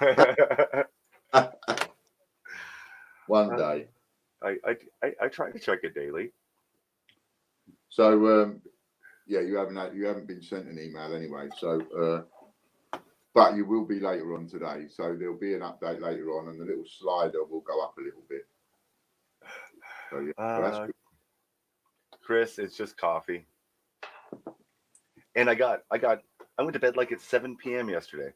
One day. I try to check it daily. So yeah, you haven't been sent an email anyway. So but you will be later on today. So there'll be an update later on, and the little slider will go up a little bit. So yeah, so that's good. Chris, it's just coffee. And I went to bed like at 7 p.m. yesterday.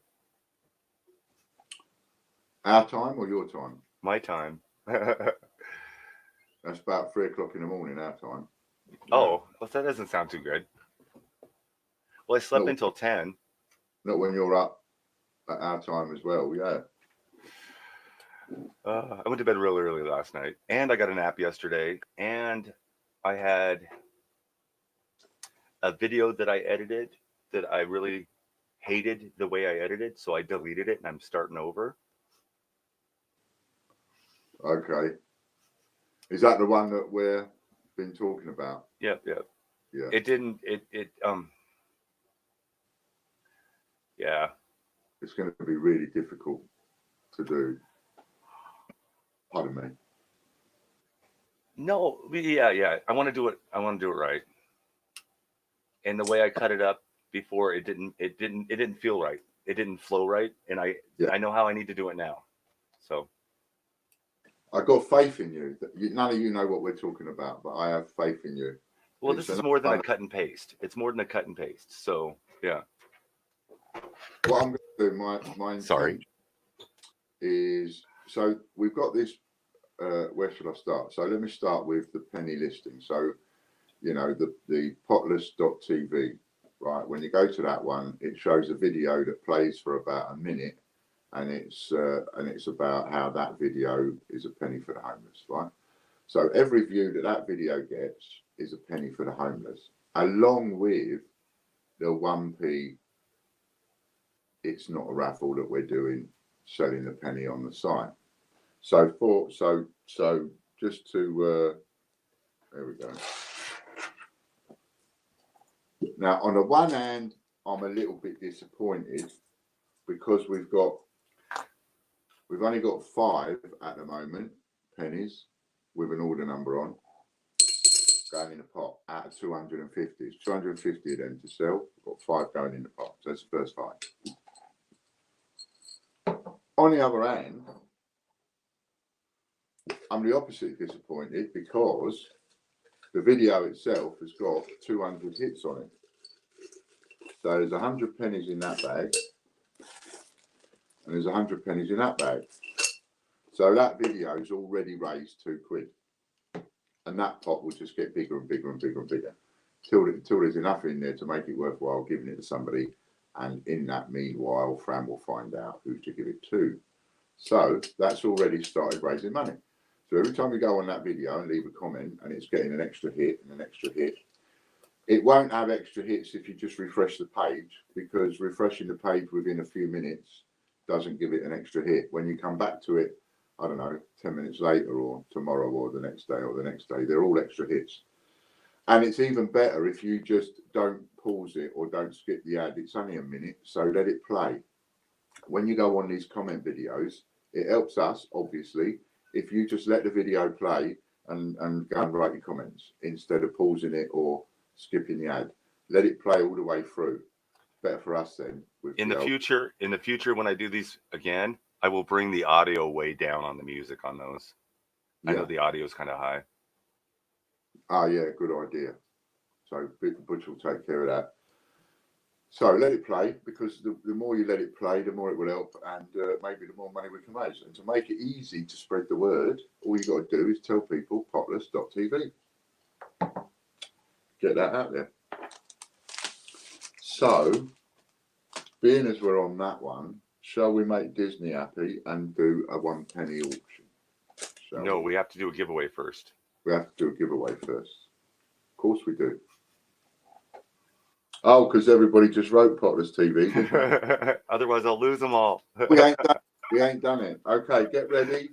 Our time or your time? My time. That's about 3 o'clock in the morning, our time. Oh, well, that doesn't sound too good. Well, I slept until 10. Not when you're up at our time as well, yeah. I went to bed really early last night, and I got a nap yesterday, and I had a video that I edited that I really hated the way I edited, so I deleted it, and I'm starting over. Okay. Is that the one that we've been talking about? Yeah. It didn't. Yeah. It's going to be really difficult to do. Pardon me. No. Yeah. I want to do it. I want to do it right. And the way I cut it up before, it didn't feel right. It didn't flow right, and I know how I need to do it now. So. I got faith in you. None of you know what we're talking about, but I have faith in you. Well, this is more than a cut and paste. It's more than a cut and paste. So yeah. What I'm going to do, my Sorry, is so we've got this. Where should I start? So let me start with the penny listing. So you know the potless.tv, right? When you go to that one, it shows a video that plays for about a minute. And it's about how that video is a penny for the homeless, right? So every view that video gets is a penny for the homeless, along with the 1p. It's not a raffle that we're doing, selling the penny on the site. So just to there we go. Now on the one hand, I'm a little bit disappointed because we've only got 5 at the moment, pennies, with an order number on, going in the pot out of 250. It's 250 of them to sell. We've got 5 going in the pot. So that's the first 5. On the other hand, I'm the opposite disappointed because the video itself has got 200 hits on it. So there's 100 pennies in that bag. And there's 100 pennies in that bag. So that video's already raised £2. And that pot will just get bigger and bigger and bigger and bigger till there's enough in there to make it worthwhile giving it to somebody. And in that meanwhile, Fran will find out who to give it to. So that's already started raising money. So every time you go on that video and leave a comment and it's getting an extra hit and an extra hit, it won't have extra hits if you just refresh the page, because refreshing the page within a few minutes doesn't give it an extra hit. When you come back to it, I don't know, 10 minutes later or tomorrow or the next day, they're all extra hits. And it's even better if you just don't pause it or don't skip the ad. It's only a minute, so let it play. When you go on these comment videos, it helps us, obviously. if you just let the video play and go and write your comments instead of pausing it or skipping the ad. Let it play all the way through. Better for us then. In the future, when I do these again, I will bring the audio way down on the music on those. Yeah. I know the audio is kind of high. Oh yeah, good idea. So Butch will take care of that. So let it play, because the more you let it play, the more it will help, and maybe the more money we can raise. And to make it easy to spread the word, all you got to do is tell people potless.tv. Get that out there. So, being as we're on that one, shall we make Disney happy and do a 1 penny auction? No, we have to do a giveaway first. We have to do a giveaway first. Of course we do. Oh, because everybody just wrote Potless TV. Otherwise, I'll lose them all. We ain't done it. Okay, get ready.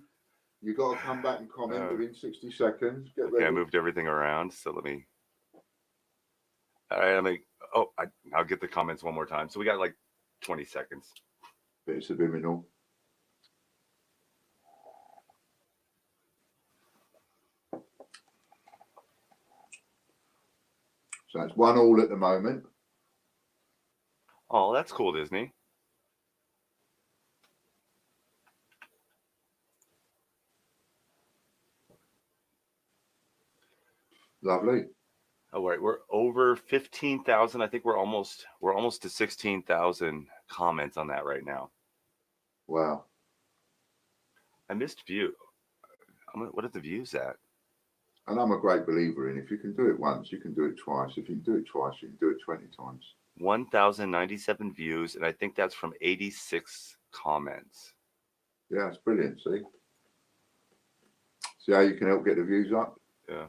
You got to come back and comment within 60 seconds. Get ready. I moved everything around, so let me. All right, I'll get the comments one more time. So we got like 20 seconds. Bit of subliminal. So it's 1-1 at the moment. Oh, that's cool, Disney. Lovely. All right, we're over 15,000. I think we're almost to 16,000 comments on that right now. Wow. I missed view. What are the views at? And I'm a great believer in, if you can do it once, you can do it twice. If you can do it twice, you can do it 20 times. 1,097 views, and I think that's from 86 comments. Yeah, it's brilliant. See how you can help get the views up? Yeah.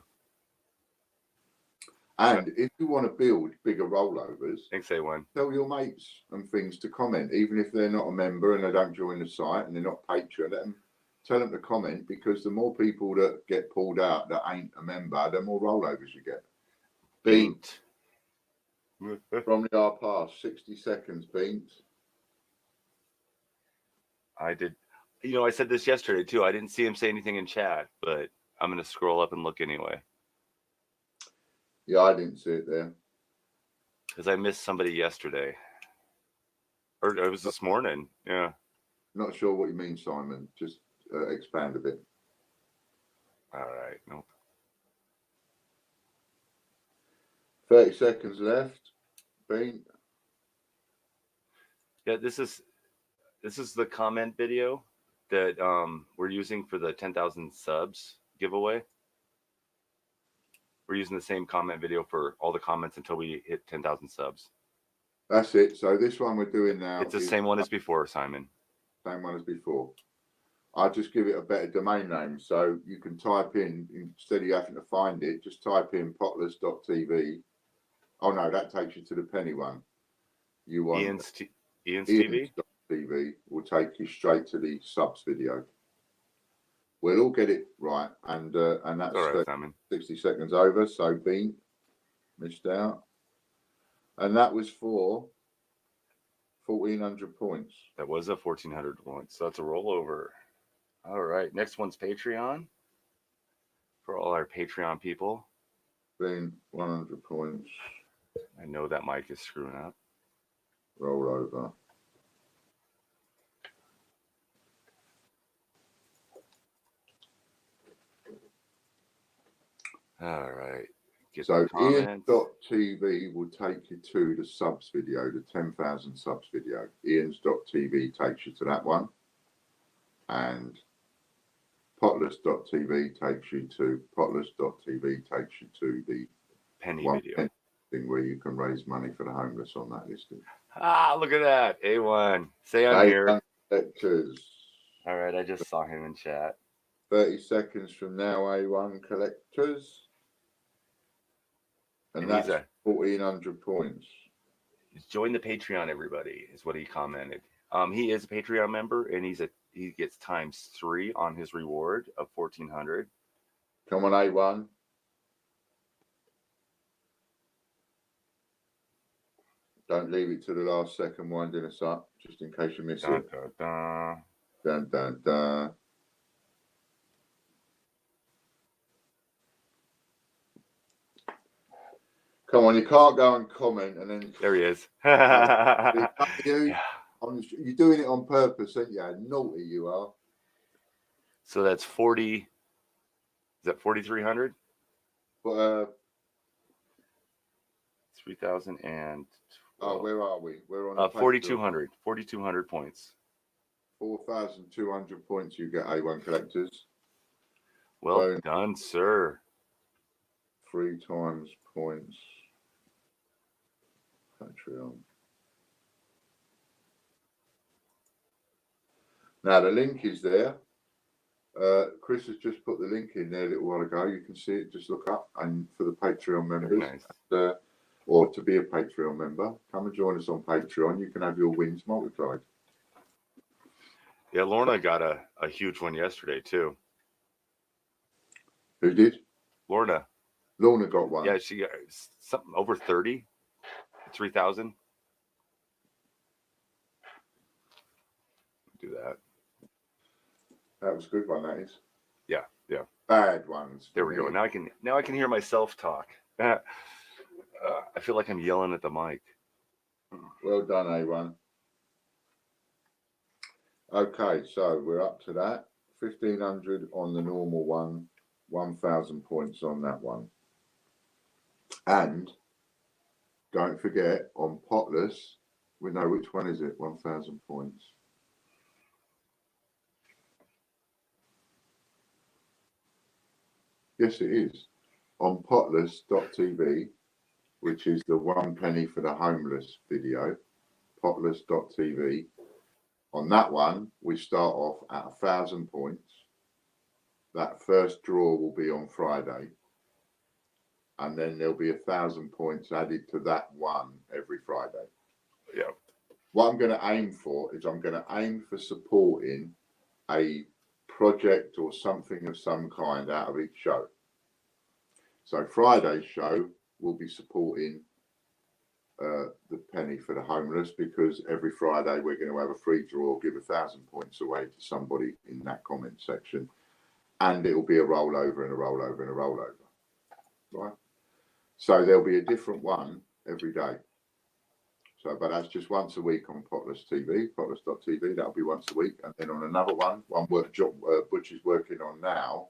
And if you want to build bigger rollovers, thanks, A1. Tell your mates and things to comment, even if they're not a member and they don't join the site and they're not Patreon. Tell them to comment, because the more people that get pulled out that ain't a member, the more rollovers you get. Beant. From the hour past, 60 seconds, Beant. I did. I said this yesterday too. I didn't see him say anything in chat, but I'm going to scroll up and look anyway. Yeah, I didn't see it there. Because I missed somebody yesterday. Or it was this morning. Yeah. Not sure what you mean, Simon. Just expand a bit. All right. Nope. 30 seconds left. Bean. Yeah, this is the comment video that we're using for the 10,000 subs giveaway. We're using the same comment video for all the comments until we hit 10,000 subs. That's it. So this one we're doing now. It's the same one as before, Simon. Same one as before. I'll just give it a better domain name. So you can type in, instead of you having to find it, just type in potless.tv. Oh no, that takes you to the penny one. You want Ian's TV? TV will take you straight to the subs video. We'll all get it right, and that's all right, Simon. 60 seconds over. So Bean missed out, and that was for 1,400 points. That was a 1,400 points. So that's a rollover. All right, next one's Patreon for all our Patreon people. Bean 100 points. I know that mic is screwing up. Roll over. All right. So Ian.tv will take you to the subs video, the 10,000 subs video. Ian's.tv takes you to that one. And Potless.tv takes you to the penny one video penny thing where you can raise money for the homeless on that listing. Ah, look at that. A1. Say I'm here. Collectors. All right, I just saw him in chat. 30 seconds from now, A1 collectors. And that's 1,400 points. Join the Patreon, everybody, is what he commented. He is a Patreon member, and he gets ×3 on his reward of 1,400. Come on, A1. Don't leave it to the last second winding us up, just in case you miss it. Dun, dun. Dun, dun, dun. Come on, you can't go and comment and then. There he is. You, Yeah. you're doing it on purpose, aren't you? Naughty you are. So that's 40. Is that 4,300? But 3,000 and. where are we? We're on 4,200. 4,200 points. 4,200 points. You get A1 collectors. Well done, sir. 3 times points. Patreon. Now the link is there. Chris has just put the link in there a little while ago. You can see it. Just look up, and for the Patreon members, nice. Or to be a Patreon member, come and join us on Patreon. You can have your wins multiplied. Yeah, Lorna got a huge one yesterday too. Who did? Lorna got one. Yeah, she got something over 30, 3,000. Do that. That was a good one. That is. Yeah. Bad ones. There we go. Now I can hear myself talk. I feel like I'm yelling at the mic. Well done, A1. Okay, so we're up to that. 1,500 on the normal one, 1,000 points on that one. And don't forget, on Potless, we know which one is it, 1,000 points. Yes, it is. On potless.tv, which is the 1 penny for the homeless video, potless.tv. On that one, we start off at 1,000 points. That first draw will be on Friday. And then there'll be 1,000 points added to that one every Friday. Yeah. What I'm going to aim for is I'm going to aim for supporting a project or something of some kind out of each show. So Friday's show will be supporting the penny for the homeless, because every Friday we're going to have a free draw, give 1,000 points away to somebody in that comment section, and it will be a rollover and a rollover and a rollover, right? So there'll be a different one every day. So, but that's just once a week on Potless TV, potless.tv. That'll be once a week, and then on another one workshop Butch is working on now.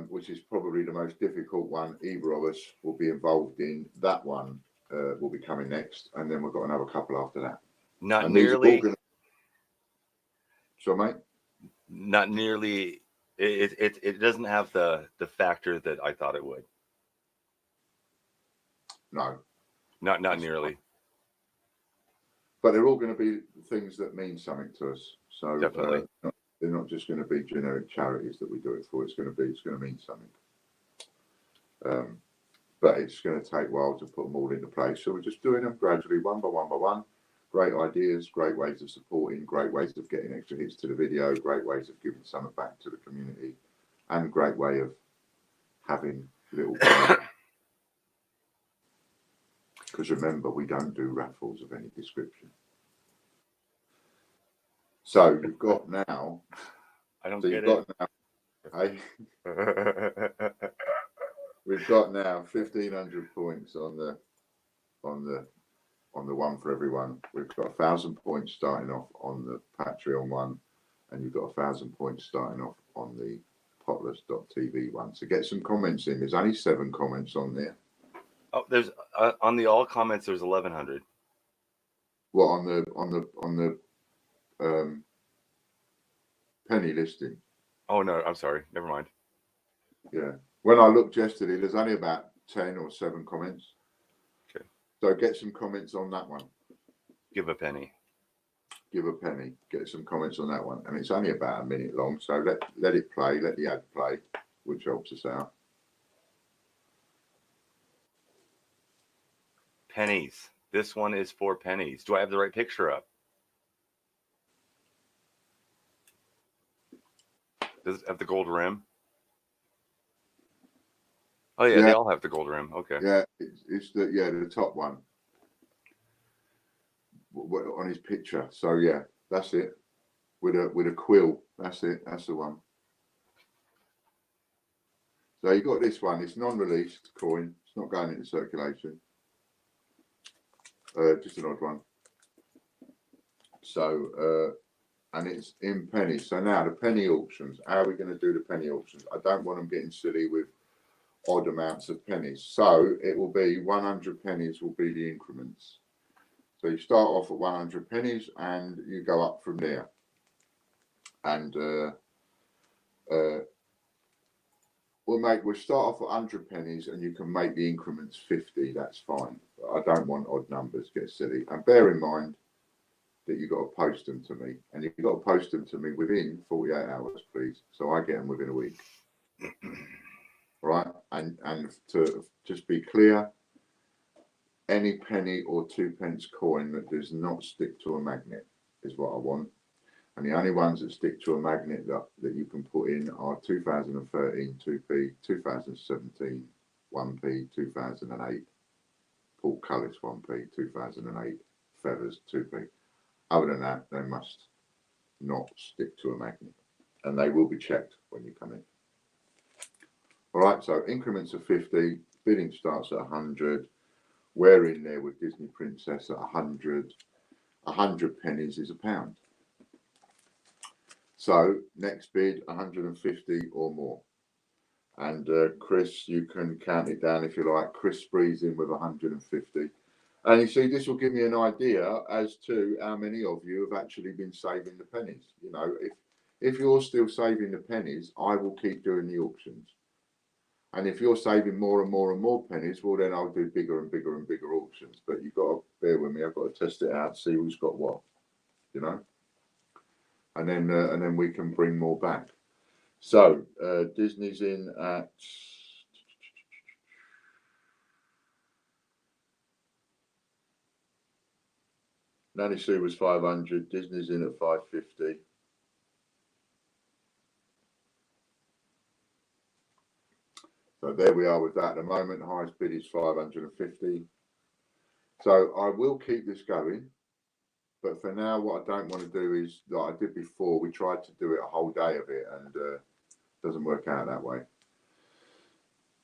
Which is probably the most difficult one either of us will be involved in. That one will be coming next, and then we've got another couple after that. Not nearly. So, mate? Not nearly. It doesn't have the factor that I thought it would. No. Not nearly. But they're all going to be things that mean something to us. So definitely. They're not just going to be generic charities that we do it for. It's going to mean something. But it's going to take a while to put them all into place. So we're just doing them gradually, one by one. Great ideas, great ways of supporting, great ways of getting extra hits to the video, great ways of giving something back to the community, and a great way of having little. Because remember, we don't do raffles of any description. So you've got now. I don't so get you've it. Got now, we've got now 1,500 points on the one for everyone. We've got 1,000 points starting off on the Patreon one, and you've got 1,000 points starting off on the potless.tv one. So get some comments in. There's only 7 comments on there. Oh, there's on the all comments. There's 1,100. What on the penny listing? Oh no, I'm sorry. Never mind. Yeah. When I looked yesterday, there's only about 10 or 7 comments. Okay. So get some comments on that one. Give a penny. Give a penny. Get some comments on that one, and it's only about a minute long. So let it play. Let the ad play, which helps us out. Pennies. This one is for pennies. Do I have the right picture up? Does it have the gold rim? Oh yeah, they all have the gold rim. Okay. Yeah, it's the top one on his picture. So yeah, that's it. With a quill. That's it. That's the one. So you got this one. It's non-released coin. It's not going into circulation. Just an odd one. So, and it's in pennies. So now the penny auctions. How are we going to do the penny auctions? I don't want them getting silly with odd amounts of pennies. So it will be 100 pennies will be the increments. So you start off at 100 pennies and you go up from there. And we'll start off at 100 pennies and you can make the increments 50. That's fine. But I don't want odd numbers, get silly. And bear in mind that you've got to post them to me. And you've got to post them to me within 48 hours, please. So I get them within a week. Right? And to just be clear, any penny or 2p coin that does not stick to a magnet is what I want. And the only ones that stick to a magnet that you can put in are 2013 2p, 2017 1p, 2008 portcullis 1p, 2008 feathers 2p. Other than that, they must not stick to a magnet, and they will be checked when you come in. All right, so increments of 50, bidding starts at 100. We're in there with Disney Princess at 100. 100 pennies is £1. So next bid, 150 or more. And Chris, you can count it down if you like. Chris sprees in with 150. And you see, this will give me an idea as to how many of you have actually been saving the pennies. You know, if you're still saving the pennies, I will keep doing the auctions. And if you're saving more and more and more pennies, well, then I'll do bigger and bigger and bigger auctions. But you've got to bear with me. I've got to test it out, see who's got what, you know. And then we can bring more back. So Disney's in at Nanny Sue was 500. Disney's in at 550. So there we are with that at the moment. The highest bid is 550. So I will keep this going. But for now, what I don't want to do is, like I did before, we tried to do it a whole day of it, and it doesn't work out that way.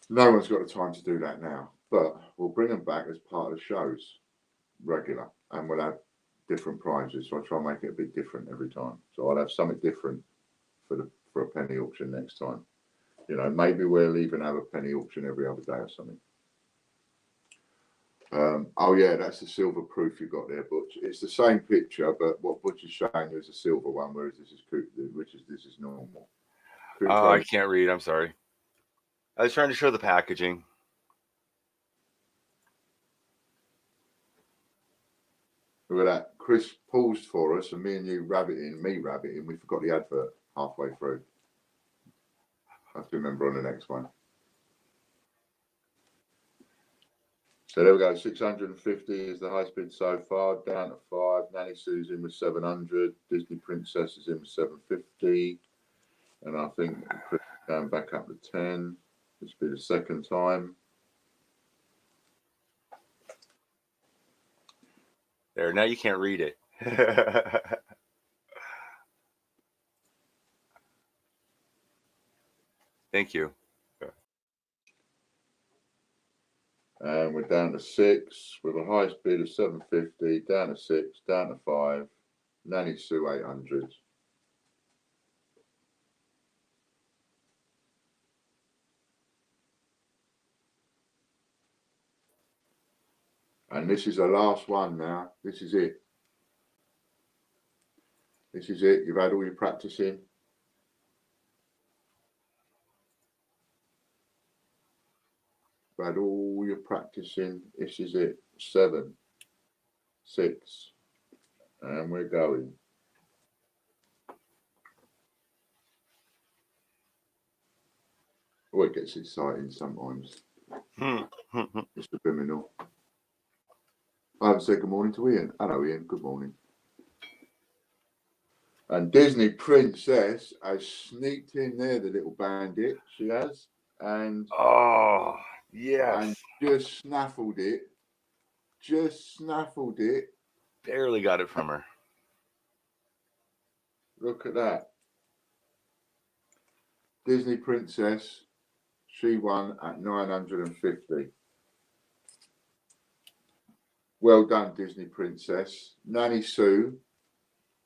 No one's got the time to do that now. But we'll bring them back as part of the shows, regular, and we'll have different prizes. So I try and make it a bit different every time. So I'll have something different for a penny auction next time. You know, maybe we'll even have a penny auction every other day or something. Oh yeah, that's the silver proof you got there, Butch. It's the same picture, but what Butch is showing you is a silver one, whereas this is normal. Oh, I can't read. I'm sorry. I was trying to show the packaging. Look at that. Chris paused for us, and me and you rabbiting. We forgot the advert halfway through. I have to remember on the next one. So there we go. 650 is the highest bid so far. Down to 5. Nanny Sue's in with 700. Disney Princess is in with 750. And I think Chris is going back up to 10. This will be the second time. There, now you can't read it. Thank you. And we're down to 6 with a highest bid of 750, down to 6, down to 5. Nanny Sue 800. And this is the last one now. This is it. This is it. You've had all your practicing. You've had all your practicing. This is it. 7, 6. And we're going. Oh, it gets exciting sometimes. It's subliminal. I haven't said good morning to Ian. Hello, Ian. Good morning. And Disney Princess has sneaked in there, the little bandit. She has. And oh, yes. And just snaffled it. Just snaffled it. Barely got it from her. Look at that. Disney Princess. She won at 950. Well done, Disney Princess. Nanny Sue,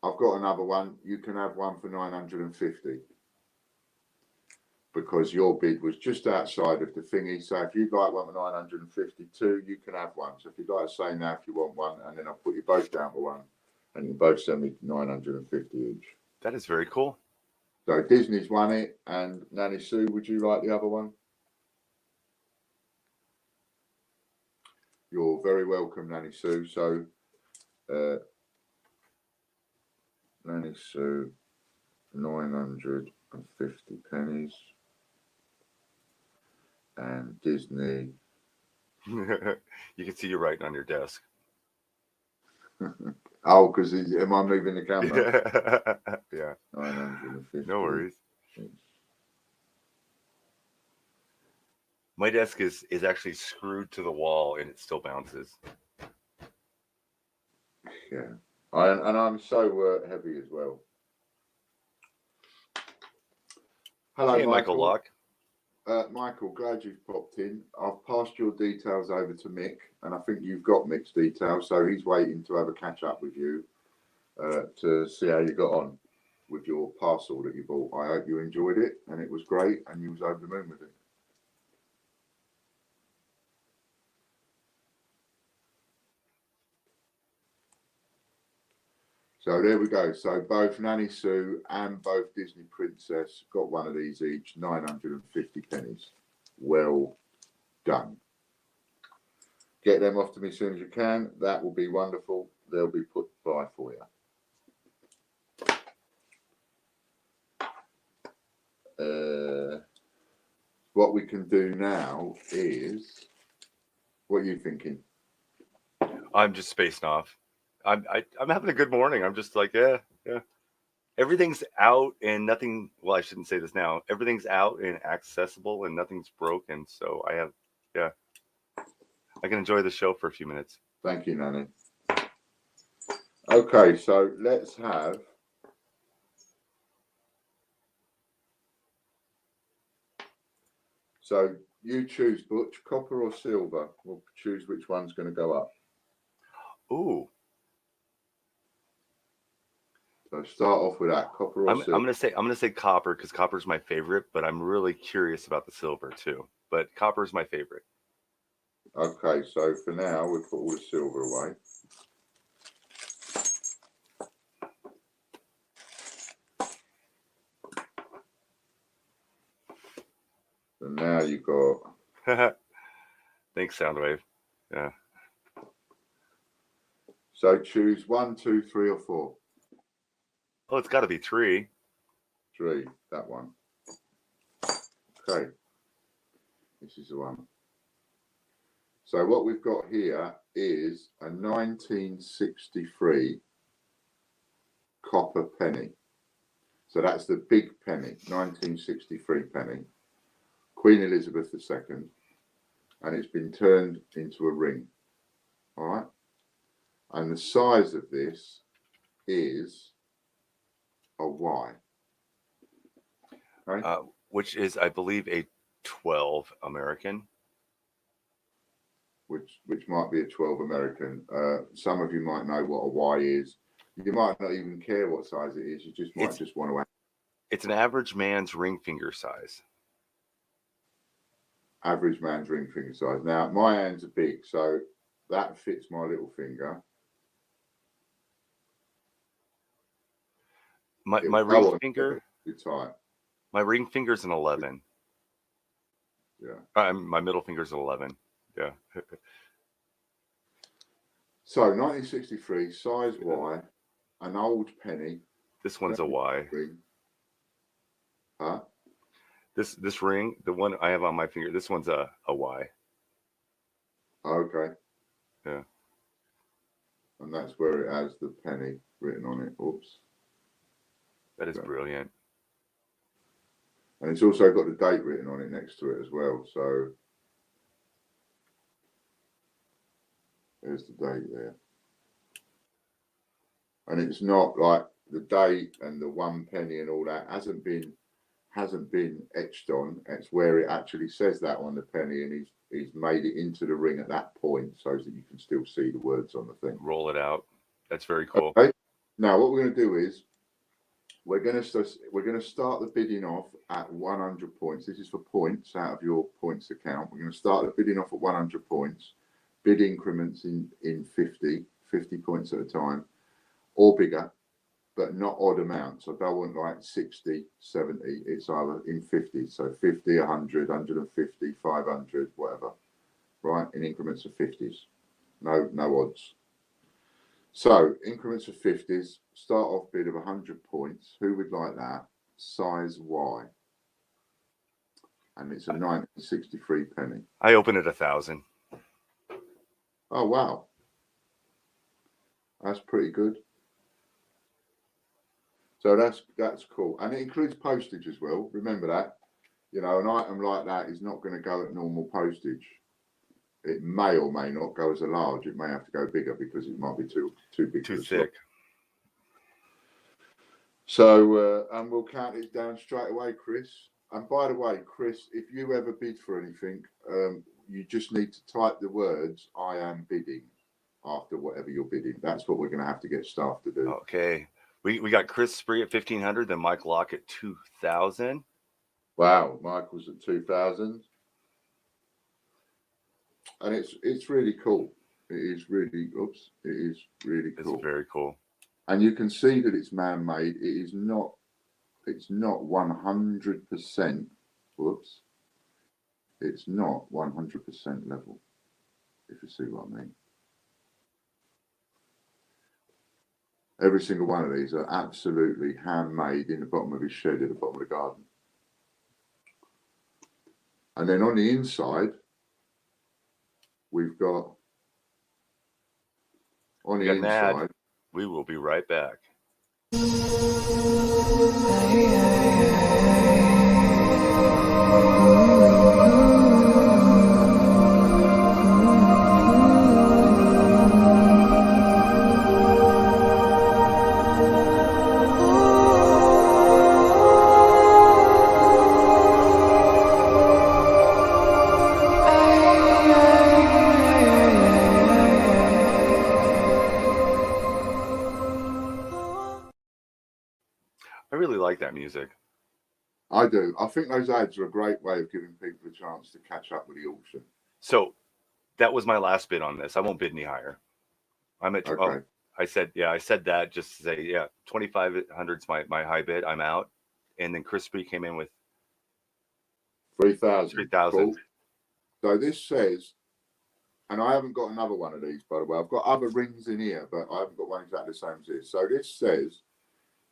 I've got another one. You can have one for 950. Because your bid was just outside of the thingy. So if you'd like one for 952, you can have one. So if you'd like to say now if you want one, and then I'll put you both down for one, and you both send me 950 each. That is very cool. So Disney's won it, and Nanny Sue, would you like the other one? You're very welcome, Nanny Sue. So Nanny Sue, 950 pennies. And Disney. You can see you writing on your desk. Oh, because am I moving the camera? Yeah. 950. No worries. My desk is actually screwed to the wall and it still bounces. Yeah. And I'm so heavy as well. Hello, Hey, Michael Locke. Michael, glad you've popped in. I've passed your details over to Mick, and I think you've got Mick's details, so he's waiting to have a catch up with you to see how you got on with your parcel that you bought. I hope you enjoyed it, and it was great, and you was over the moon with it. So there we go. So both Nanny Sue and both Disney Princess got one of these each, 950 pennies. Well done. Get them off to me as soon as you can. That will be wonderful. They'll be put by for you. What we can do now is, what are you thinking? I'm just spacing off. I'm having a good morning. I'm just like, yeah. Everything's out and nothing. Well, I shouldn't say this now. Everything's out and accessible and nothing's broken. So I can enjoy the show for a few minutes. Thank you, Nanny. Okay, so let's have. So you choose, Butch, copper or silver. We'll choose which one's going to go up. Ooh. So start off with that, copper or silver. I'm gonna say copper because copper's my favorite, but I'm really curious about the silver too. But copper's my favorite. Okay, so for now we'll put all the silver away. So now you've got. Thanks, Soundwave. Yeah. So choose 1, 2, 3, or 4. Oh, it's got to be 3. 3, that one. Okay, this is the one. So what we've got here is a 1963 copper penny. So that's the big penny, 1963 penny. Queen Elizabeth II. And it's been turned into a ring. All right. And the size of this is a Y. Right? Which is, I believe, a 12 American. Which might be a 12 American. Some of you might know what a Y is. You might not even care what size it is. You just might just want to. It's an average man's ring finger size. Average man's ring finger size. Now, my hands are big, so that fits my little finger. My ring finger. It's tight. My ring finger's an 11. Yeah. My middle finger's an 11. Yeah. So 1963, size Y, an old penny. This one's a Y. Huh? This ring, the one I have on my finger, this one's a Y. Okay. Yeah. And that's where it has the penny written on it. Oops. That is brilliant. And it's also got the date written on it next to it as well. So there's the date there. And it's not like the date and the 1 penny and all that hasn't been hasn't been etched on. It's where it actually says that on the penny, and he's made it into the ring at that point so that you can still see the words on the thing. Roll it out. That's very cool. Okay. Now what we're going to do is we're going to start the bidding off at 100 points. This is for points out of your points account. We're going to start the bidding off at 100 points. Bid increments in 50 points at a time or bigger, but not odd amounts. I don't want like 60, 70. It's either in 50. So 50, 100, 150, 500, whatever. Right? In increments of 50s. No odds. So increments of 50s, start off bid of 100 points. Who would like that? Size Y. And it's a 1963 penny. I open at 1,000. Oh, wow. That's pretty good. So that's cool. And it includes postage as well. Remember that. You know, an item like that is not going to go at normal postage. It may or may not go as a large. It may have to go bigger because it might be too big. Too thick. So, and we'll count it down straight away, Chris. And by the way, Chris, if you ever bid for anything, you just need to type the words "I am bidding" after whatever you're bidding. That's what we're going to have to get staff to do. Okay. We got Chris Spree at 1,500, then Mike Locke at 2,000. Wow, Michael's at 2,000. And it's really cool. It is really cool. It's very cool. And you can see that it's man-made. It's not 100%. Whoops. It's not 100% level, if you see what I mean. Every single one of these are absolutely handmade in the bottom of his shed at the bottom of the garden. And then on the inside, we've got on the inside. We will be right back. I really like that music. I do. I think those ads are a great way of giving people a chance to catch up with the auction. So that was my last bid on this. I won't bid any higher. I'm at. Okay. Oh, I said that just to say 2,500's my high bid. I'm out, and then Chris Spree came in with 3,000. 3,000. Cool. So this says, and I haven't got another one of these, by the way. I've got other rings in here, but I haven't got one exactly the same as this. So this says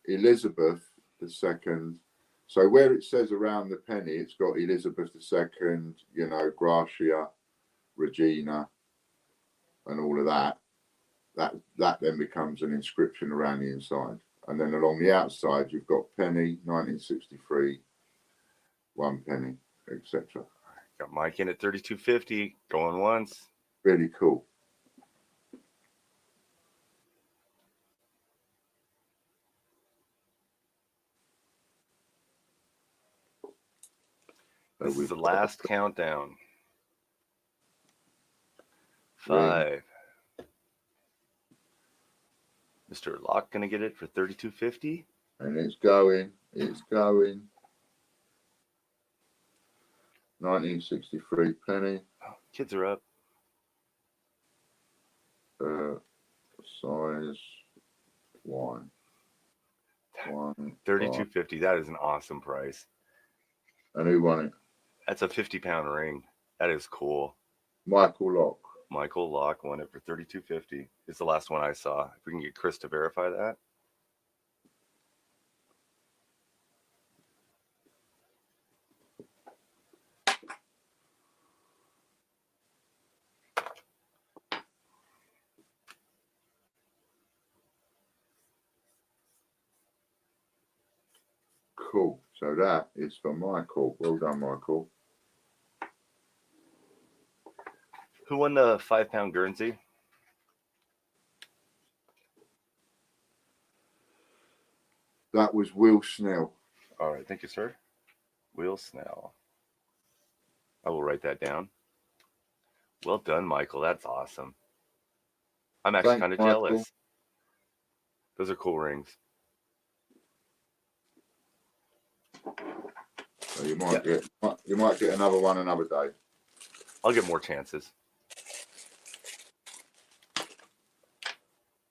Elizabeth II. So where it says around the penny, it's got Elizabeth II, you know, Gracia, Regina, and all of that. That then becomes an inscription around the inside. And then along the outside, you've got penny, 1963, 1 penny, etc. Got Mike in at 3,250, going once. Really cool. This is the last countdown. 5. Mr. Locke gonna get it for 3,250. And it's going. 1963 penny. Oh, kids are up. Size 1. 3,250. That is an awesome price. And who won it? That's a 50-pound ring. That is cool. Michael Locke. Michael Locke won it for 3,250. It's the last one I saw. If we can get Chris to verify that. Cool. So that is for Michael. Well done, Michael. Who won the 5-pound Guernsey? That was Will Snell. All right. Thank you, sir. Will Snell. I will write that down. Well done, Michael. That's awesome. I'm actually Thanks, kind of Michael. jealous. Those are cool rings. So you might get another one another day. I'll get more chances.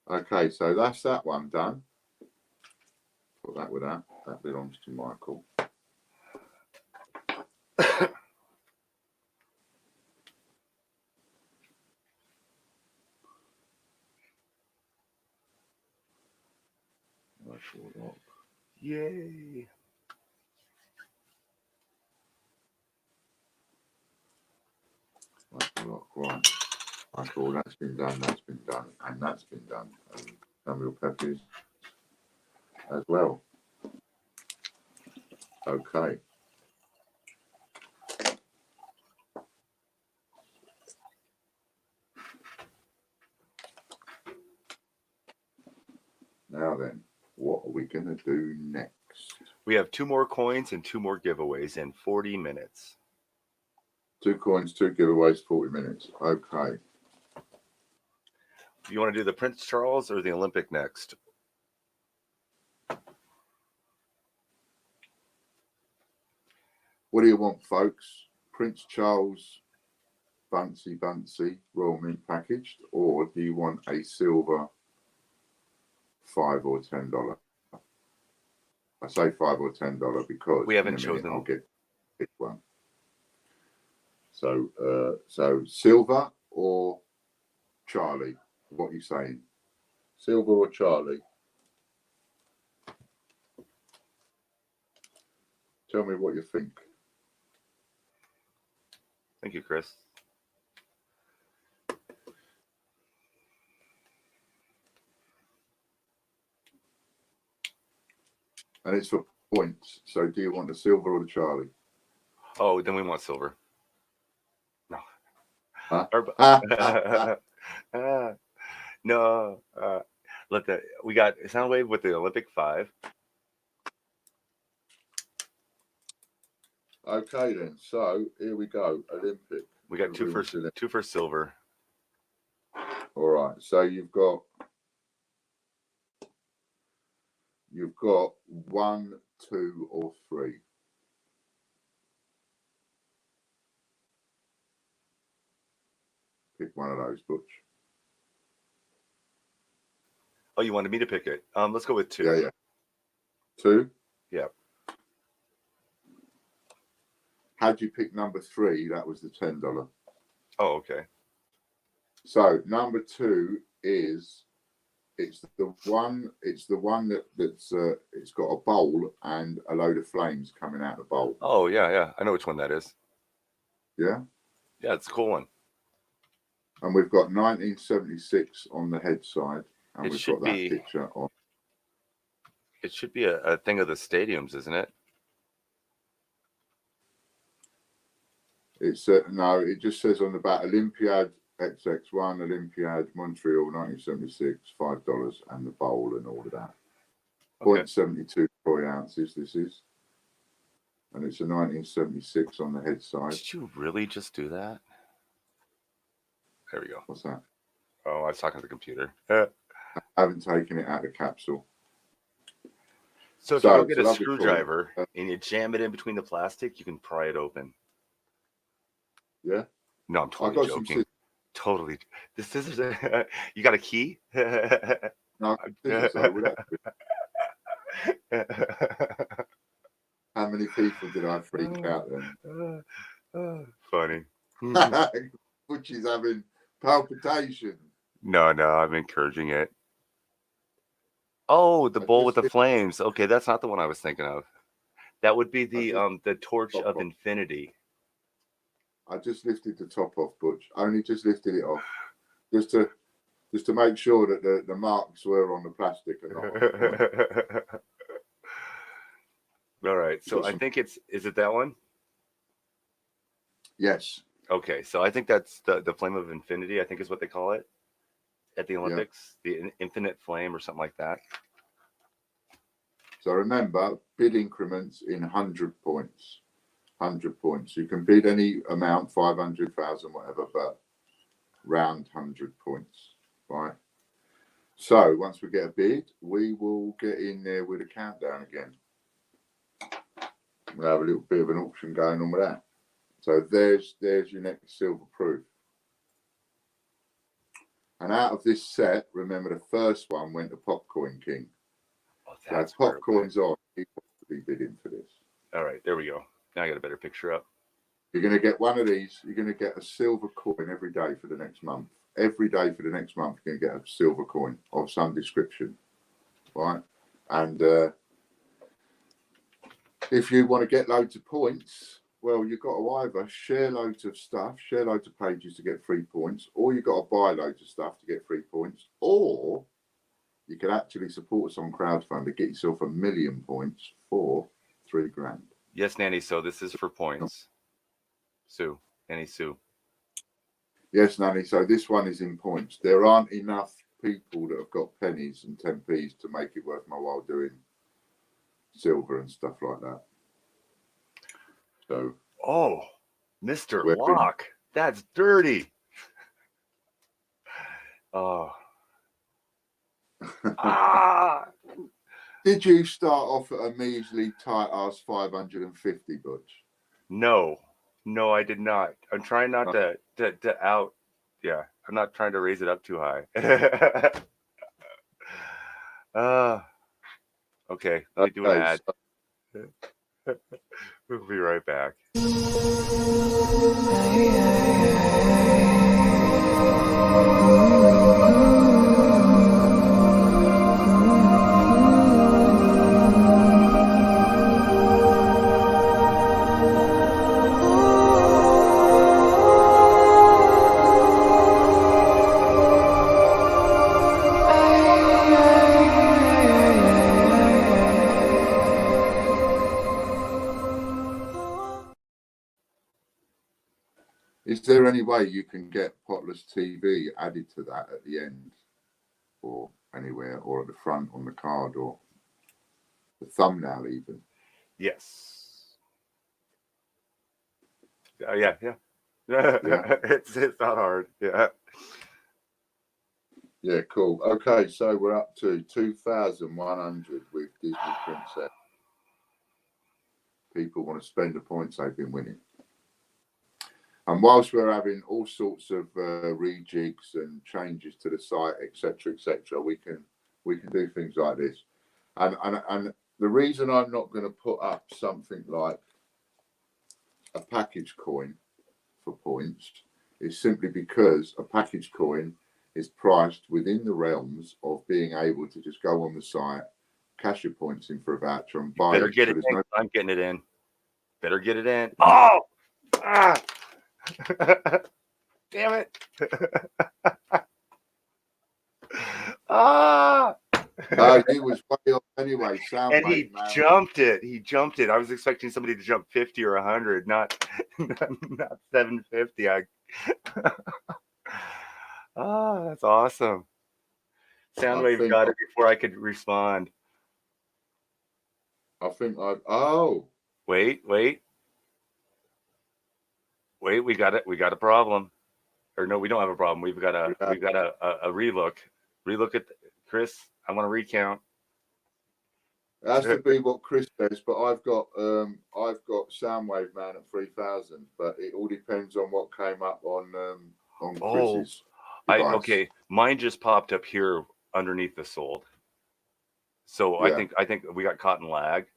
Okay, so that's that one done. Put that with that. That belongs to Michael. Yay. Right. Michael, that's been done, and that's been done. And Samuel Peppers as well. Okay. Now then, what are we going to do next? We have 2 more coins and 2 more giveaways in 40 minutes. 2 coins, 2 giveaways, 40 minutes. Okay. You want to do the Prince Charles or the Olympic next? What do you want, folks? Prince Charles Buncy Royal Mint packaged, or do you want a silver $5 or $10? I say $5 or $10 because We haven't in a minute chosen. I'll get this one. So, so silver or Charlie? What are you saying? Silver or Charlie? Tell me what you think. Thank you, Chris. And it's for points. So do you want the silver or the Charlie? Oh, then we want silver. No. Huh? No. We got Soundwave with the Olympic 5. Okay then. So here we go. Olympic. We got 2 for silver. All right. So you've got 1, 2, or 3. Pick one of those, Butch. Oh, you wanted me to pick it? Let's go with 2. Yeah. 2? Yeah. How'd you pick number 3? That was the $10. Oh, okay. So number 2 is it's the one that's it's got a bowl and a load of flames coming out of the bowl. Oh yeah. I know which one that is. Yeah. Yeah, it's a cool one. And we've got 1976 on the head side, and It we've should got that be- picture on. It should be a thing of the stadiums, isn't it? It's no, it just says on the back Olympiad XX1, Olympiad Montreal 1976, $5, and the bowl and all of that. Okay. 0.72 troy ounces. This is, and it's a 1976 on the head side. Did you really just do that? There we go. What's that? Oh, I was talking to the computer. I haven't taken it out of the capsule. So if you go get a screwdriver and you jam it in between the plastic, you can pry it open. Yeah. No, I'm totally joking. Totally. The scissors. You got a key? No, scissors though, would that be? How many people did I freak out then? Funny. Which is having palpitations. No, I'm encouraging it. Oh, the bowl with the flames. Okay, that's not the one I was thinking of. That would be the torch of infinity. I just lifted the top off, Butch. I only just lifted it off, just to make sure that the marks were on the plastic and not. All right, so I think is it that one? Yes. Okay, so I think that's the flame of infinity. I think is what they call it at the Olympics, the infinite flame or something like that. So remember, bid increments in 100 points. 100 points. You can bid any amount, 500,000, whatever, but round 100 points, right? So once we get a bid, we will get in there with a countdown again. We'll have a little bit of an auction going on with that. So there's your next silver proof. And out of this set, remember the first one went to Popcorn King. Oh, So Popcorn's on. He wants to be bidding for this. All right, there we go. Now I got a better picture up. You're going to get one of these. You're going to get a silver coin every day for the next month. Every day for the next month, you're going to get a silver coin of some description, right? And if you want to get loads of points, well, you've got to either share loads of stuff, share loads of pages to get 3 points, or you've got to buy loads of stuff to get 3 points, or you can actually support us on crowdfund to get yourself 1 million points for 3 grand. Yes, Nanny. So this is for points. Sue, Nanny Sue. Yes, Nanny. So this one is in points. There aren't enough people that have got pennies and 10p's to make it worth my while doing silver and stuff like that. So. Oh, Mr. Locke, that's dirty. Oh. Did you start off at a measly tight ass 550, Butch? No, I did not. I'm trying not to out. Yeah, I'm not trying to raise it up too high. Okay, let me do an ad. We'll be right back. Is there any way you can get Potless TV added to that at the end or anywhere, or at the front on the card or the thumbnail even? Yes. Yeah. It's not hard. Yeah. Yeah, cool. Okay, so we're up to 2,100 with Disney Princess. People want to spend the points they've been winning. And whilst we're having all sorts of rejigs and changes to the site, etc., we can do things like this. And the reason I'm not going to put up something like a package coin for points is simply because a package coin is priced within the realms of being able to just go on the site, cash your points in for a voucher, and buy Better it. get So it there's in. no... I'm getting it in. Better get it in. Oh! Ah! Damn it. He was way off anyway. And he jumped it. He jumped it. I was expecting somebody to jump 50 or 100, not 750. That's awesome. Soundwave got it before I could respond. I think Wait. We got it. We got a problem. Or no, we don't have a problem. We've got a relook. Relook at Chris. I want to recount. It has to be what Chris says, but I've got Soundwave Man at 3,000. But it all depends on what came up on Chris's. Okay. Mine just popped up here underneath the sold. So yeah. I think we got caught in lag.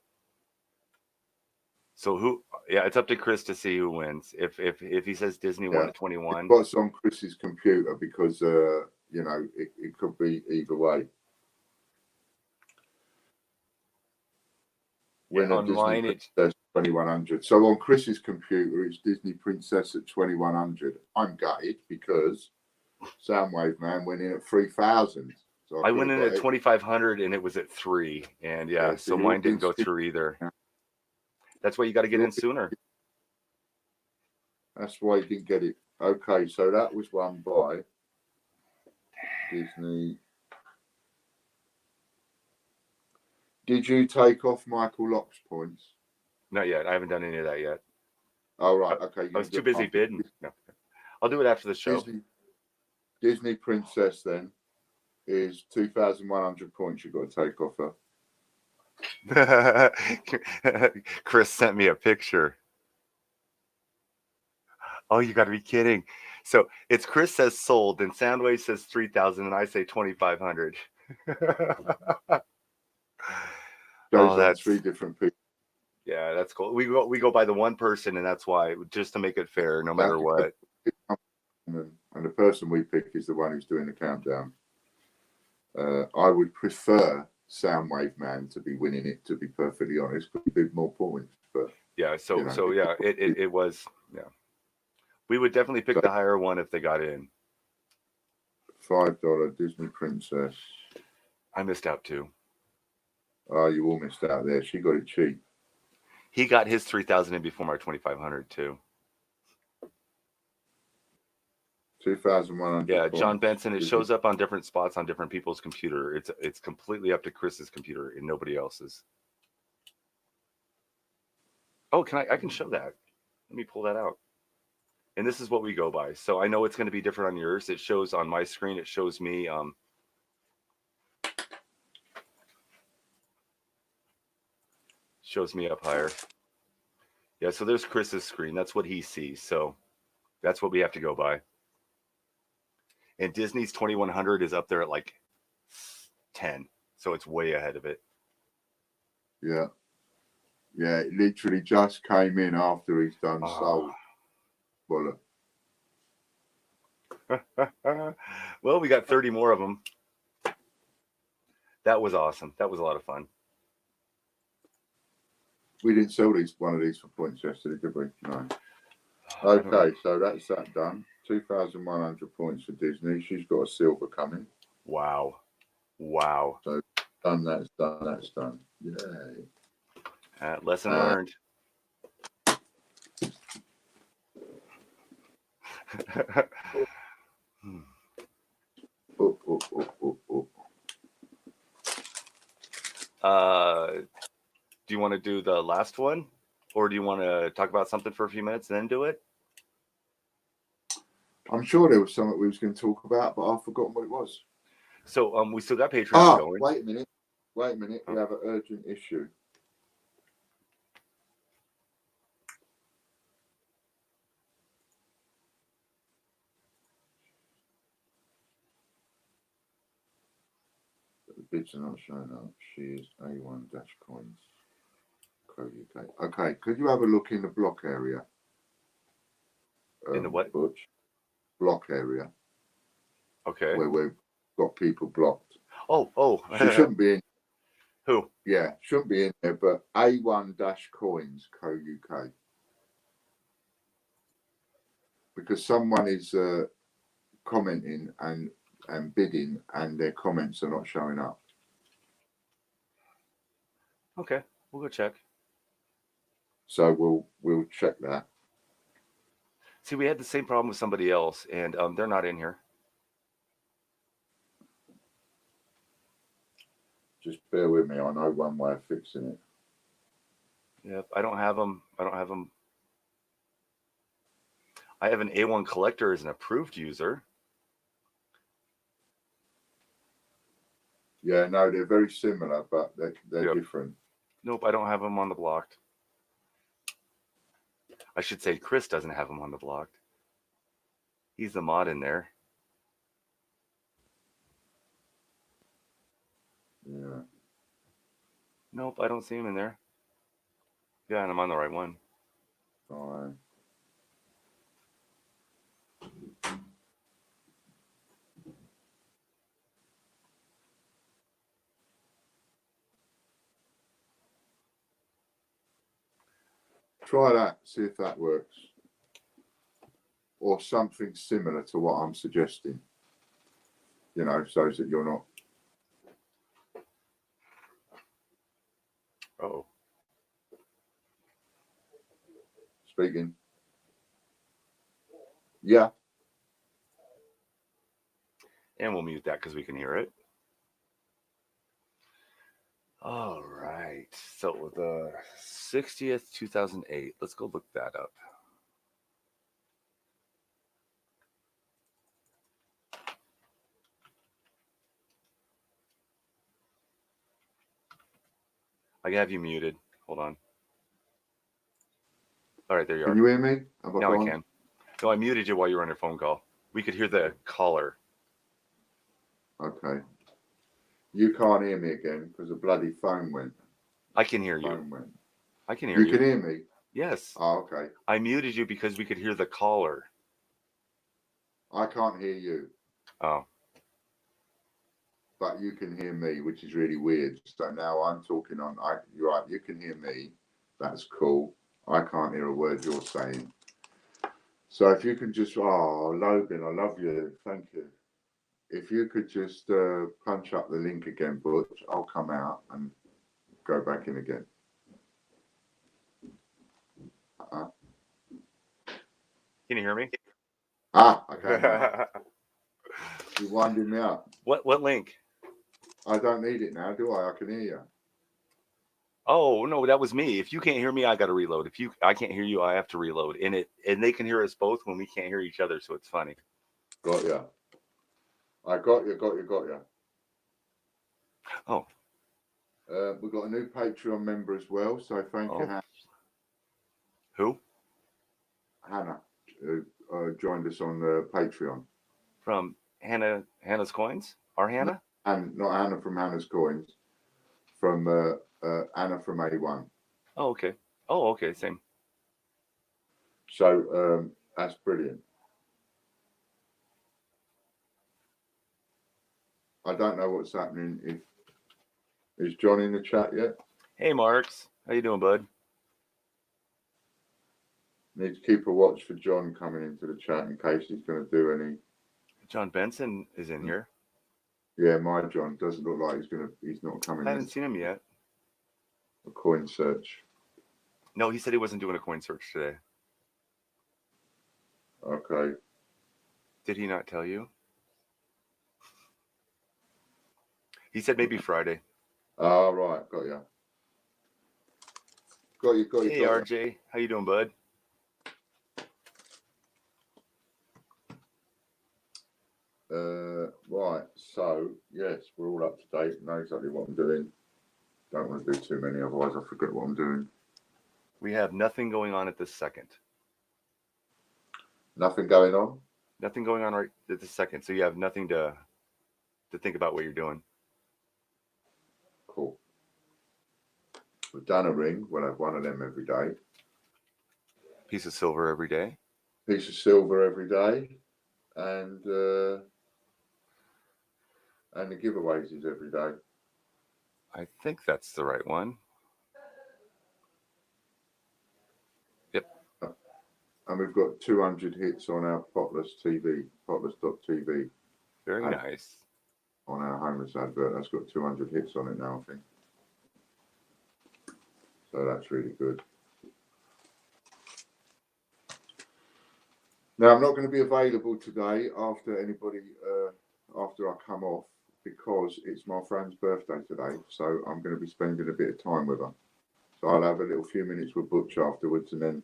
So who? Yeah, it's up to Chris to see who wins. If he says Disney won at 21, what's on Chris's computer, because it could be either way. When on Disney Princess 2100. So on Chris's computer, it's Disney Princess at 2100. I'm gutted because Soundwave Man went in at 3,000. So I went in at 2,500 and it was at 3, and so mine didn't go through either. Yeah. That's why you got to get in sooner. That's why you didn't get it. Okay, so that was won by Disney. Did you take off Michael Locke's points? Not yet. I haven't done any of that yet. Oh, right. Okay. I was too busy bidding. No, I'll do it after the show. Disney Princess then is 2,100 points you've got to take off her. Chris sent me a picture. Oh, you got to be kidding. So it's Chris says sold, and Soundwave says 3,000, and I say 2,500. Shows on 3 different people. Yeah, that's cool. We go by the one person, and that's why, just to make it fair, no matter what. And the person we pick is the one who's doing the countdown. I would prefer Soundwave Man to be winning it, to be perfectly honest, but big more points. But yeah, it was, yeah. We would definitely pick the higher one if they got in. $5 Disney Princess. I missed out too. Oh, you all missed out there. She got it cheap. He got his 3,000 in before my 2,500 too. 2,100. Yeah, John Benson. It shows up on different spots on different people's computer. It's completely up to Chris's computer and nobody else's. Oh, I can show that. Let me pull that out. And this is what we go by. So I know it's going to be different on yours. It shows on my screen. It shows me. Shows me up higher. Yeah. So there's Chris's screen. That's what he sees. So that's what we have to go by. And Disney's 2,100 is up there at like 10. So it's way ahead of it. Yeah. Yeah. It literally just came in after he's done sold. Well, well, we got 30 more of them. That was awesome. That was a lot of fun. We didn't sell one of these for points yesterday, did we? No. Okay, so that's that done. 2,100 points for Disney. She's got a silver coming. Wow. So done, that's done. Yay. Lesson learned. Do you want to do the last one, or do you want to talk about something for a few minutes and then do it? I'm sure there was something we was going to talk about, but I've forgotten what it was. So we still got Patreon going. Wait a minute. We have an urgent issue. The bids are not showing up. She is A1-coins. UK. Okay, could you have a look in the block area? In the what? Butch? Block area. Okay. Where we've got people blocked. Oh. She shouldn't be in. Who? Yeah, shouldn't be in there, but A1-coins, co.uk. Because someone is commenting and bidding, and their comments are not showing up. Okay, we'll go check. So we'll check that. See, we had the same problem with somebody else, and they're not in here. Just bear with me. I know one way of fixing it. Yep, I don't have them. I have an A1 collector as an approved user. Yeah, no, they're very similar, but they're different. Nope, I don't have them on the blocked. I should say Chris doesn't have them on the blocked. He's the mod in there. Yeah. Nope, I don't see him in there. Yeah, and I'm on the right one. Fine. Try that, see if that works. Or something similar to what I'm suggesting. You know, so that you're not. Oh. Speaking. Yeah. And we'll mute that because we can hear it. All right. So the 60th, 2008. Let's go look that up. I have you muted. Hold on. All right, there you Can are. you hear me? Have Now I gone? can. No, I muted you while you were on your phone call. We could hear the caller. Okay. You can't hear me again because the bloody phone went. I can hear you. Phone went. I can hear You you. can hear me? Yes. Oh, okay. I muted you because we could hear the caller. I can't hear you, Oh. but you can hear me, which is really weird. So now I'm talking on. You're right. You can hear me. That's cool. I can't hear a word you're saying. So if you can just, oh, Logan, I love you. Thank you. If you could just punch up the link again, Butch, I'll come out and go back in again. Can you hear me? I can't. You're winding me up. What link? I don't need it now, do I? I can hear you. Oh no, that was me. If you can't hear me, I got to reload. I can't hear you, I have to reload. And they can hear us both when we can't hear each other, so it's funny. Got you. I got you. Oh. We've got a new Patreon member as well, so thank you, Who? Hannah, who joined us on the Patreon. From Hannah's Coins? Our Hannah? And not Hannah from Hannah's Coins, from Anna from A1. Oh, okay. Oh, okay, same. So that's brilliant. I don't know what's happening. Is John in the chat yet? Hey, Marks. How you doing, bud? Need to keep a watch for John coming into the chat in case he's going to do any. John Benson is in here. Yeah, my John doesn't look like he's not coming. I haven't seen him yet. A coin search. No, he said he wasn't doing a coin search today. Okay. Did he not tell you? He said maybe Friday. Oh, right. Got you. Hey, RJ. How you doing, bud? Right. So, yes, we're all up to date. Know exactly what I'm doing. Don't want to do too many, otherwise I forget what I'm doing. We have nothing going on at this second. Nothing going on? Nothing going on right at this second. So you have nothing to think about what you're doing. Cool. We've done a ring. We'll have one of them every day. Piece of silver every day. Piece of silver every day. And the giveaways is every day. I think that's the right one. Yep. And we've got 200 hits on our potless.tv. Very nice. On our homeless advert. That's got 200 hits on it now, I think. So that's really good. Now, I'm not going to be available today after I come off, because it's my friend's birthday today. So I'm going to be spending a bit of time with her. So I'll have a little few minutes with Butch afterwards, and then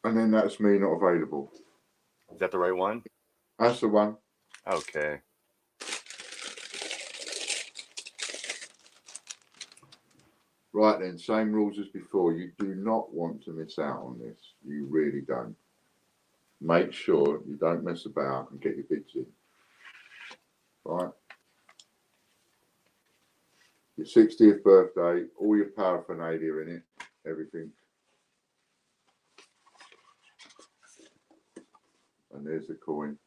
that's me not available. Is that the right one? That's the one. Okay. Right then, same rules as before. You do not want to miss out on this. You really don't. Make sure you don't mess about and get your bids in. Right? Your 60th birthday, all your paraphernalia in it, everything. And there's the coin.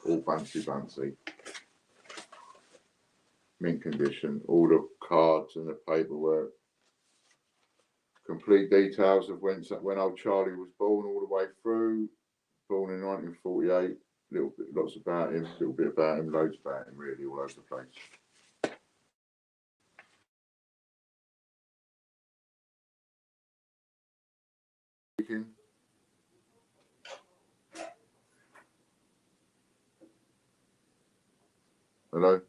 All bunchy. Mint condition. All the cards and the paperwork. Complete details of when old Charlie was born all the way through. Born in 1948. Lots about him, a little bit about him, loads about him, really, all over the place. Hello?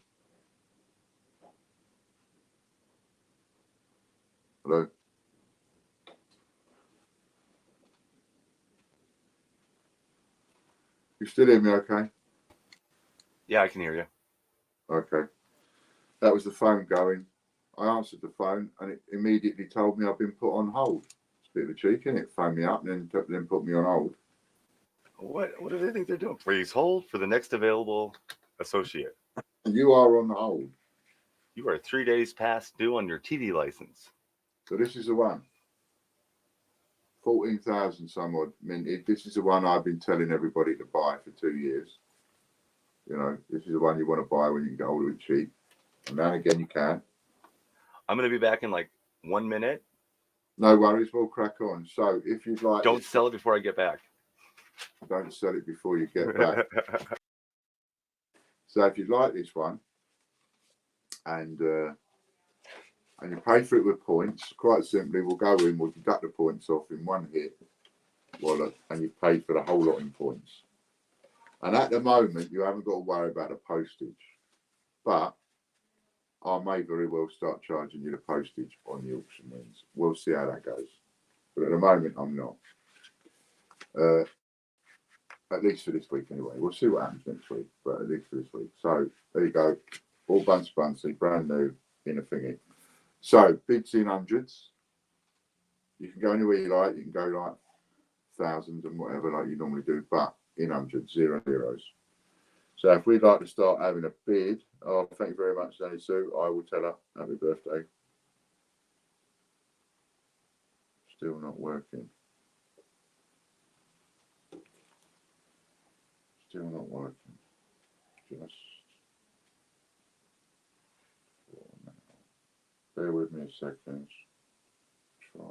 Hello? You still hear me okay? Yeah, I can hear you. Okay. That was the phone going. I answered the phone and it immediately told me I've been put on hold. It's a bit of a cheek, isn't it? Phone me up and then put me on hold. What do they think they're doing? Please hold for the next available associate. You are on hold. You are 3 days past due on your TV license. So this is the one. 14,000 some odd minted. This is the one I've been telling everybody to buy for 2 years. You know, this is the one you want to buy when you can get hold of it cheap. And now and again you can. I'm going to be back in like 1 minute. No worries, we'll crack on. So if you'd like... Don't sell it before I get back. Don't sell it before you get back. So if you'd like this one, and you pay for it with points, quite simply, we'll go in, we'll deduct the points off in one hit, and you pay for the whole lot in points. And at the moment, you haven't got to worry about the postage. But I may very well start charging you the postage on the auction wins. We'll see how that goes. But at the moment, I'm not. At least for this week anyway. We'll see what happens next week, but at least for this week. So there you go. All bunch bunsy, brand new in a thingy. So bids in hundreds. You can go anywhere you like. You can go like thousands and whatever like you normally do, but in hundreds, 0 zeros. So if we'd like to start having a bid, oh, thank you very much, Danny Sue. I will tell her happy birthday. Still not working. Still not working. Just bear with me a second. Try.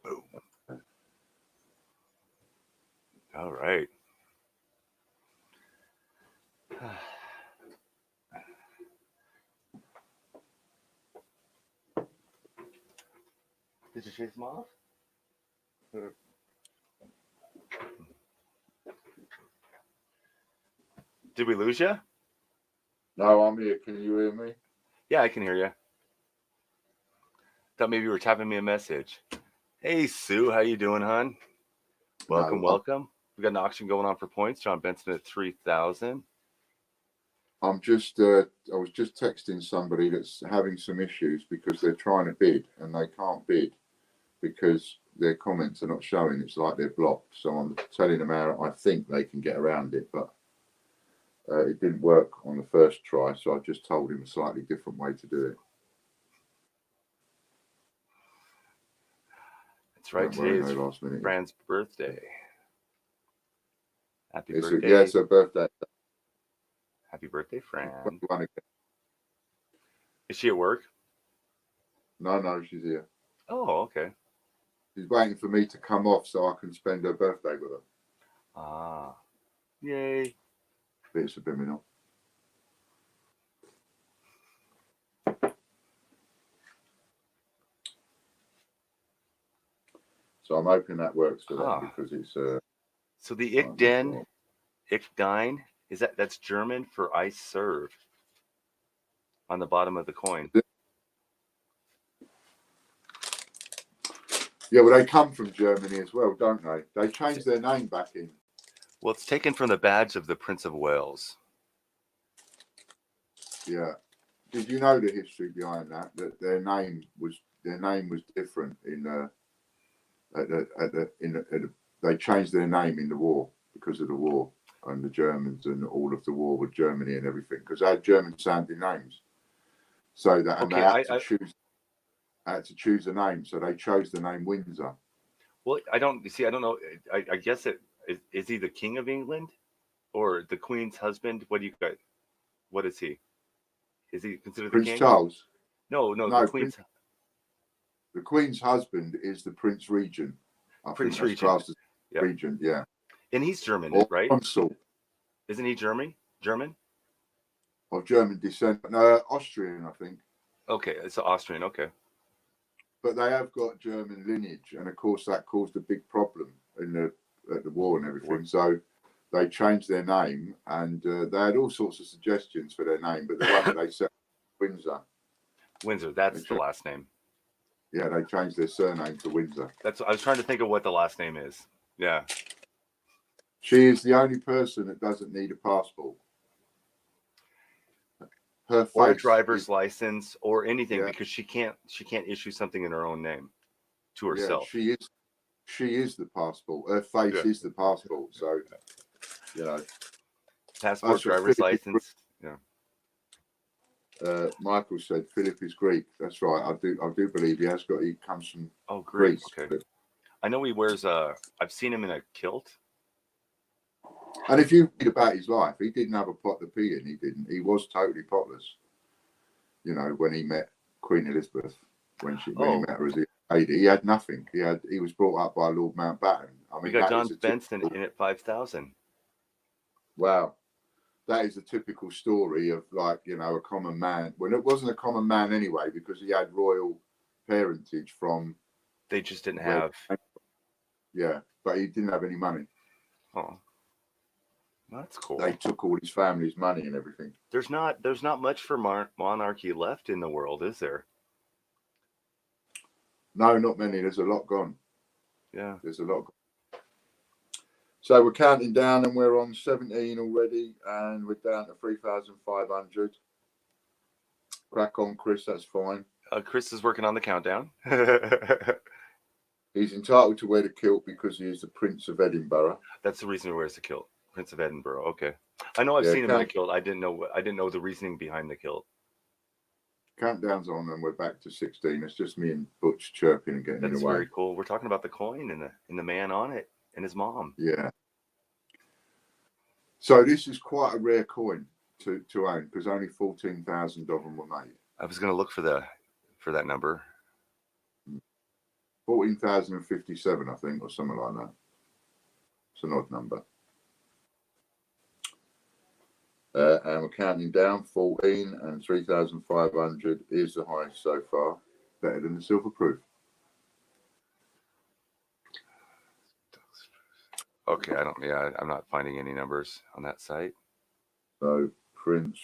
Boom. All right. Did you chase them off? Did we lose you? No, I'm here. Can you hear me? Yeah, I can hear you. Thought maybe you were typing me a message. Hey, Sue, how you doing, hon? Welcome, No, welcome. We got an auction going on for points. John Benson at 3,000. I'm just, I was just texting somebody that's having some issues because they're trying to bid and they can't bid because their comments are not showing. It's like they're blocked. So I'm telling them how I think they can get around it, but it didn't work on the first try. So I just told him a slightly different way to do it. That's right. Don't worry, Today is no last minute. Fran's birthday. Happy It's birthday. yeah, it's her birthday. Happy birthday, Fran. 21 again. Is she at work? No, she's here. Oh, okay. She's waiting for me to come off so I can spend her birthday with her. Ah, yay. Bit subliminal. So I'm hoping that works for them because it's so the Ickdine, that's German for I serve on the bottom of the coin. Yeah, well, they come from Germany as well, don't they? They changed their name back in. Well, it's taken from the badge of the Prince of Wales. Yeah. Did you know the history behind that? That their name was different they changed their name in the war because of the war and the Germans and all of the war with Germany and everything because they had German sounding names. So that and they had to choose a name. So they chose the name Windsor. Well, I don't know. I guess is he the King of England or the Queen's husband? What do you got? What is he? Is he considered Prince the king? Charles? No, the Queen's. The Queen's husband is the Prince Regent. Prince Regent. Yep. Regent, yeah. And he's German, or right? Consul. Isn't he German? Of German descent. No, Austrian, I think. Okay, it's Austrian. Okay. But they have got German lineage, and of course that caused a big problem in the at the war and everything. So they changed their name, and they had all sorts of suggestions for their name, but the one that they said Windsor. Windsor, that's the last name. Yeah, they changed their surname to Windsor. I was trying to think of what the last name is. Yeah. She is the only person that doesn't need a passport. Her face Or a driver's license or anything, Yeah. because she can't issue something in her own name to herself. Yeah, she is the passport. Her face is the passport. So, you know, Passport, driver's license. Yeah. Michael said Philip is Greek. That's right. I do believe he has got. He comes from Greece. Greece. Okay. I know he wears I've seen him in a kilt. And if you read about his life, he didn't have a pot to pee in. He didn't. He was totally potless. You know, when he met Queen Elizabeth, when he met her as a lady, he had nothing. He was brought up by Lord Mountbatten. I mean, we got John Benson in at 5,000. Wow. That is a typical story of, like, you know, a common man. Well, it wasn't a common man anyway, because he had royal parentage from. They just didn't have. Yeah, but he didn't have any money. Oh, that's cool. They took all his family's money and everything. There's not much for monarchy left in the world, is there? No, not many. There's a lot gone. Yeah, there's a lot gone. So we're counting down, and we're on 17 already, and we're down to 3,500. Crack on, Chris. That's fine. Chris is working on the countdown. He's entitled to wear the kilt because he is the Prince of Edinburgh. That's the reason he wears the kilt, Prince of Edinburgh. Okay, I know I've seen him in a kilt. I didn't know the reasoning behind the kilt. Countdown's on, and we're back to 16. It's just me and Butch chirping and getting in the way. That's very cool. We're talking about the coin and the man on it and his mom. Yeah. So this is quite a rare coin to own, because only 14,000 of them were made. I was going to look for that number. 14,057, I think, or something like that. It's an odd number. And we're counting down. 14 and 3,500 is the highest so far. Better than the silver proof. Okay, I'm not finding any numbers on that site. So Prince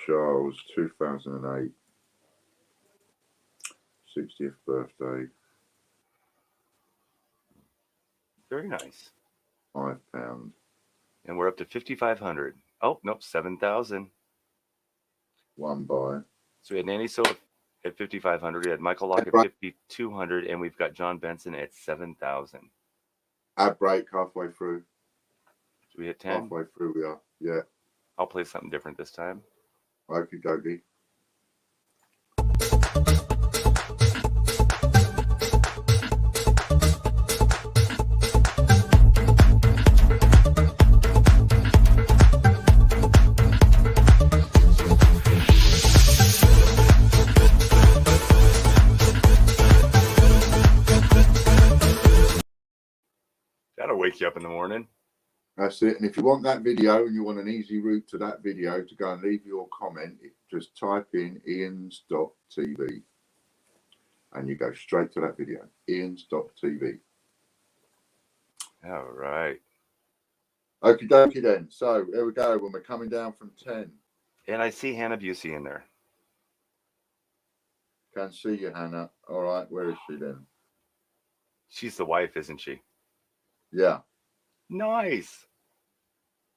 Charles, 2008, 60th birthday. Very nice. £5. And we're up to 5,500. Oh, nope, 7,000. One buy. So we had Nanny So at 5,500. We had Michael Locke at 5,200, and we've got John Benson at 7,000. Ad break halfway through. So we hit 10. Halfway through we are. Yeah. I'll play something different this time. Okie dokie. That'll wake you up in the morning. That's it. And if you want that video and you want an easy route to that video to go and leave your comment, just type in ians.tv and you go straight to that video. ians.tv. All right. Okie dokie then. So here we go when we're coming down from 10. And I see Hannah Busey in there. Can see you, Hannah. All right. Where is she then? She's the wife, isn't she? Yeah. Nice.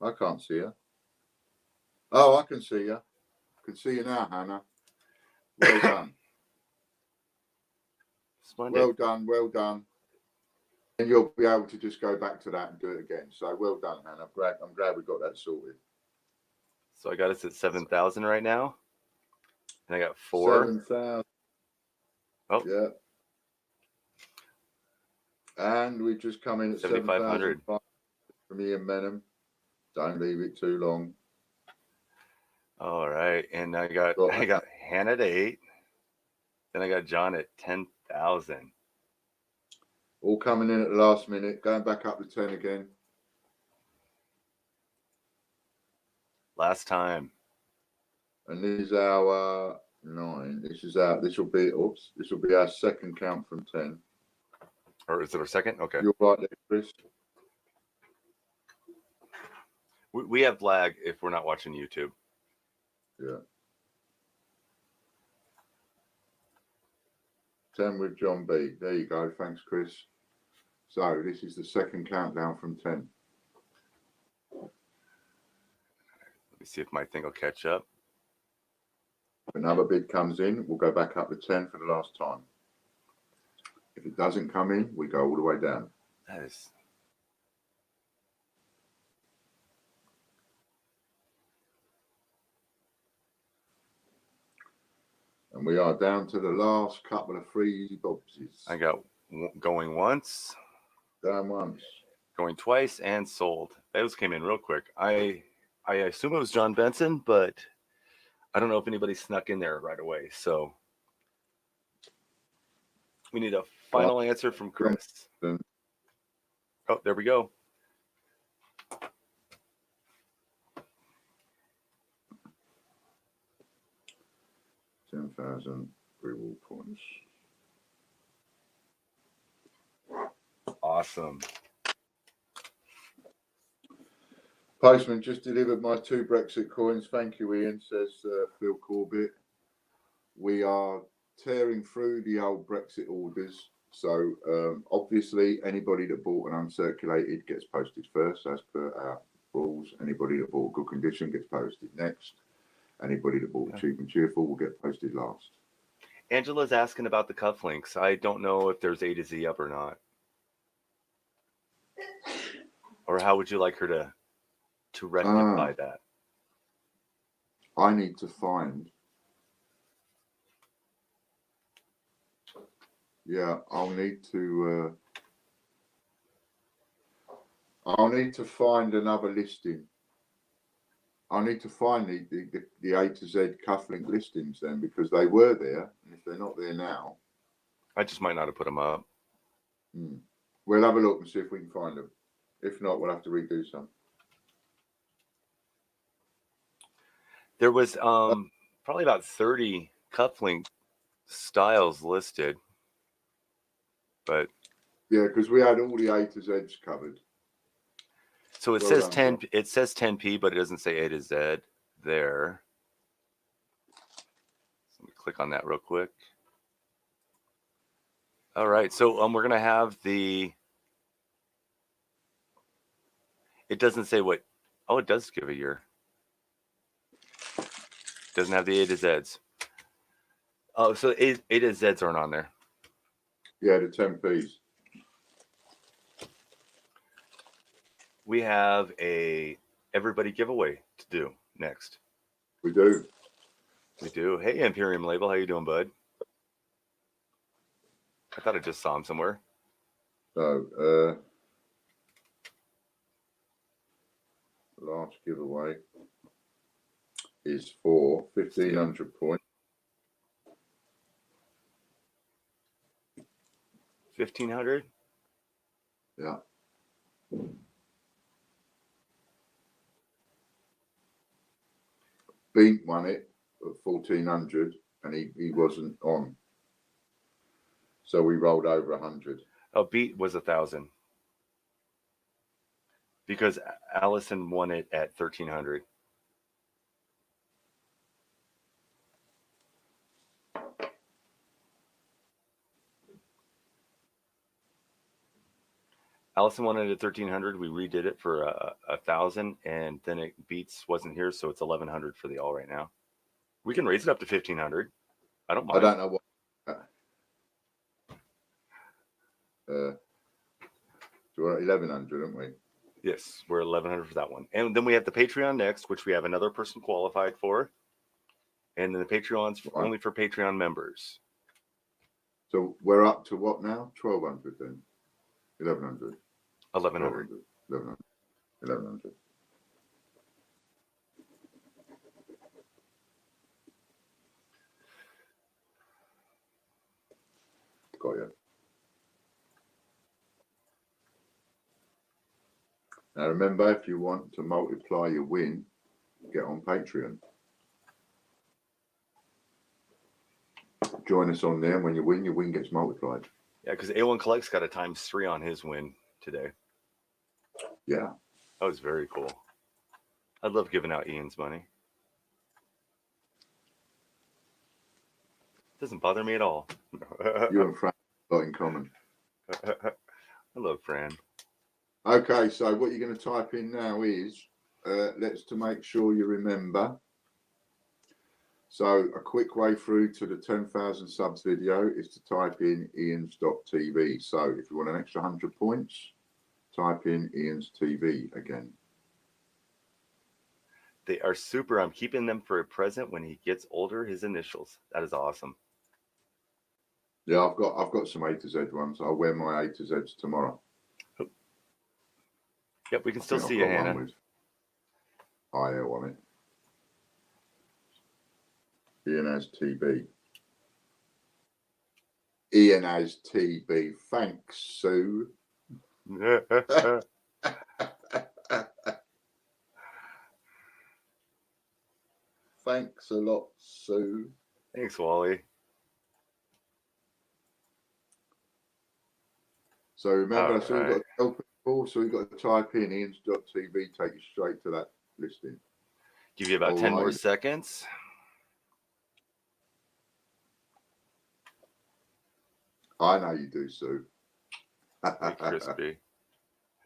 I can't see her. Oh, I can see you. I can see you now, Hannah. Well done. Splendid. Well done. Well done. And you'll be able to just go back to that and do it again. So well done, Hannah. I'm glad we got that sorted. So I got us at 7,000 right now. And I got 4. 7,000. Oh. Yeah. And we've just come in at 7,500 from Ian Menham. Don't leave it too long. All right. And I got Hannah at 8. Then I got John at 10,000. All coming in at the last minute. Going back up to 10 again. Last time. And this is our 9. This will be our second count from 10. Or is it our second? Okay. You're right there, Chris. We have lag if we're not watching YouTube. Yeah. 10 with John B. There you go. Thanks, Chris. So this is the second countdown from 10. Let me see if my thing will catch up. If another bid comes in, we'll go back up to 10 for the last time. If it doesn't come in, we go all the way down. That is. And we are down to the last couple of free bobsies. I got going once, Down once. going twice, and sold. Those came in real quick. I assume it was John Benson, but I don't know if anybody snuck in there right away. So we need a final answer from Chris. Oh, there we go. $10,000 reward points. Awesome. Postman just delivered my 2 Brexit coins. Thank you, Ian, says Phil Corbett. We are tearing through the old Brexit orders. So obviously, anybody that bought an uncirculated gets posted first, as per our rules. Anybody that bought good condition gets posted next. Anybody that bought cheap and cheerful will get posted last. Angela's asking about the cufflinks. I don't know if there's A to Z up or not. Or how would you like her to rectify that? I need to find. Yeah, I'll need to find another listing. I need to find the A to Z cufflink listings then, because they were there, and if they're not there now, I just might not have put them up. We'll have a look and see if we can find them. If not, we'll have to redo some. There was probably about 30 cufflink styles listed, but yeah, because we had all the A to Z's covered. So it says 10. It says 10p, but it doesn't say A to Z there. So let me click on that real quick. All right, so we're gonna have the. It doesn't say what. Oh, it does give a year. Doesn't have the A to Z's. Oh, so A to Z's aren't on there. Yeah, the 10p's. We have a everybody giveaway to do next. We do. We do. Hey, Imperium Label, how you doing, bud? I thought I just saw him somewhere. So, last giveaway is for 1,500 points. 1,500? Yeah. Beat won it at 1,400 and he wasn't on. So we rolled over 100. Oh, Beat was 1,000. Because Allison won it at 1,300. Allison won it at 1,300. We redid it for 1,000, and then it Beats wasn't here, so it's 1,100 for the all right now. We can raise it up to 1,500. I don't mind. I don't know what. So we're at 1,100, aren't we? Yes, we're 1,100 for that one. And then we have the Patreon next, which we have another person qualified for. And then the Patreon's only for Patreon members. So we're up to what now? 1,200 then? 1,100. 1,100. 1,100. Got you. Now remember, if you want to multiply your win, get on Patreon. Join us on there, and when you win, your win gets multiplied. Yeah, because A1 Collect's got a ×3 on his win today. Yeah. That was very cool. I love giving out Ian's money. Doesn't bother me at all. You and Frank have a lot in common. I love Fran. Okay, so what you're going to type in now is, let's to make sure you remember. So a quick way through to the 10,000 subs video is to type in Ian's.tv. So if you want an extra 100 points, type in Ian's TV again. They are super. I'm keeping them for a present when he gets older. His initials. That is awesome. Yeah, I've got some A to Z ones. I'll wear my A to Zs tomorrow. Yep, we can still see you, Hannah. With IL on it. Ian has TB. Ian has TB. Thanks, Sue. Thanks a lot, Sue. Thanks, Wally. So remember, All so we've got to tell people, so we've got to type in Ian's.tv, take you straight to that listing. Give you about 10 more seconds. I know you do, Sue. Hey, crispy.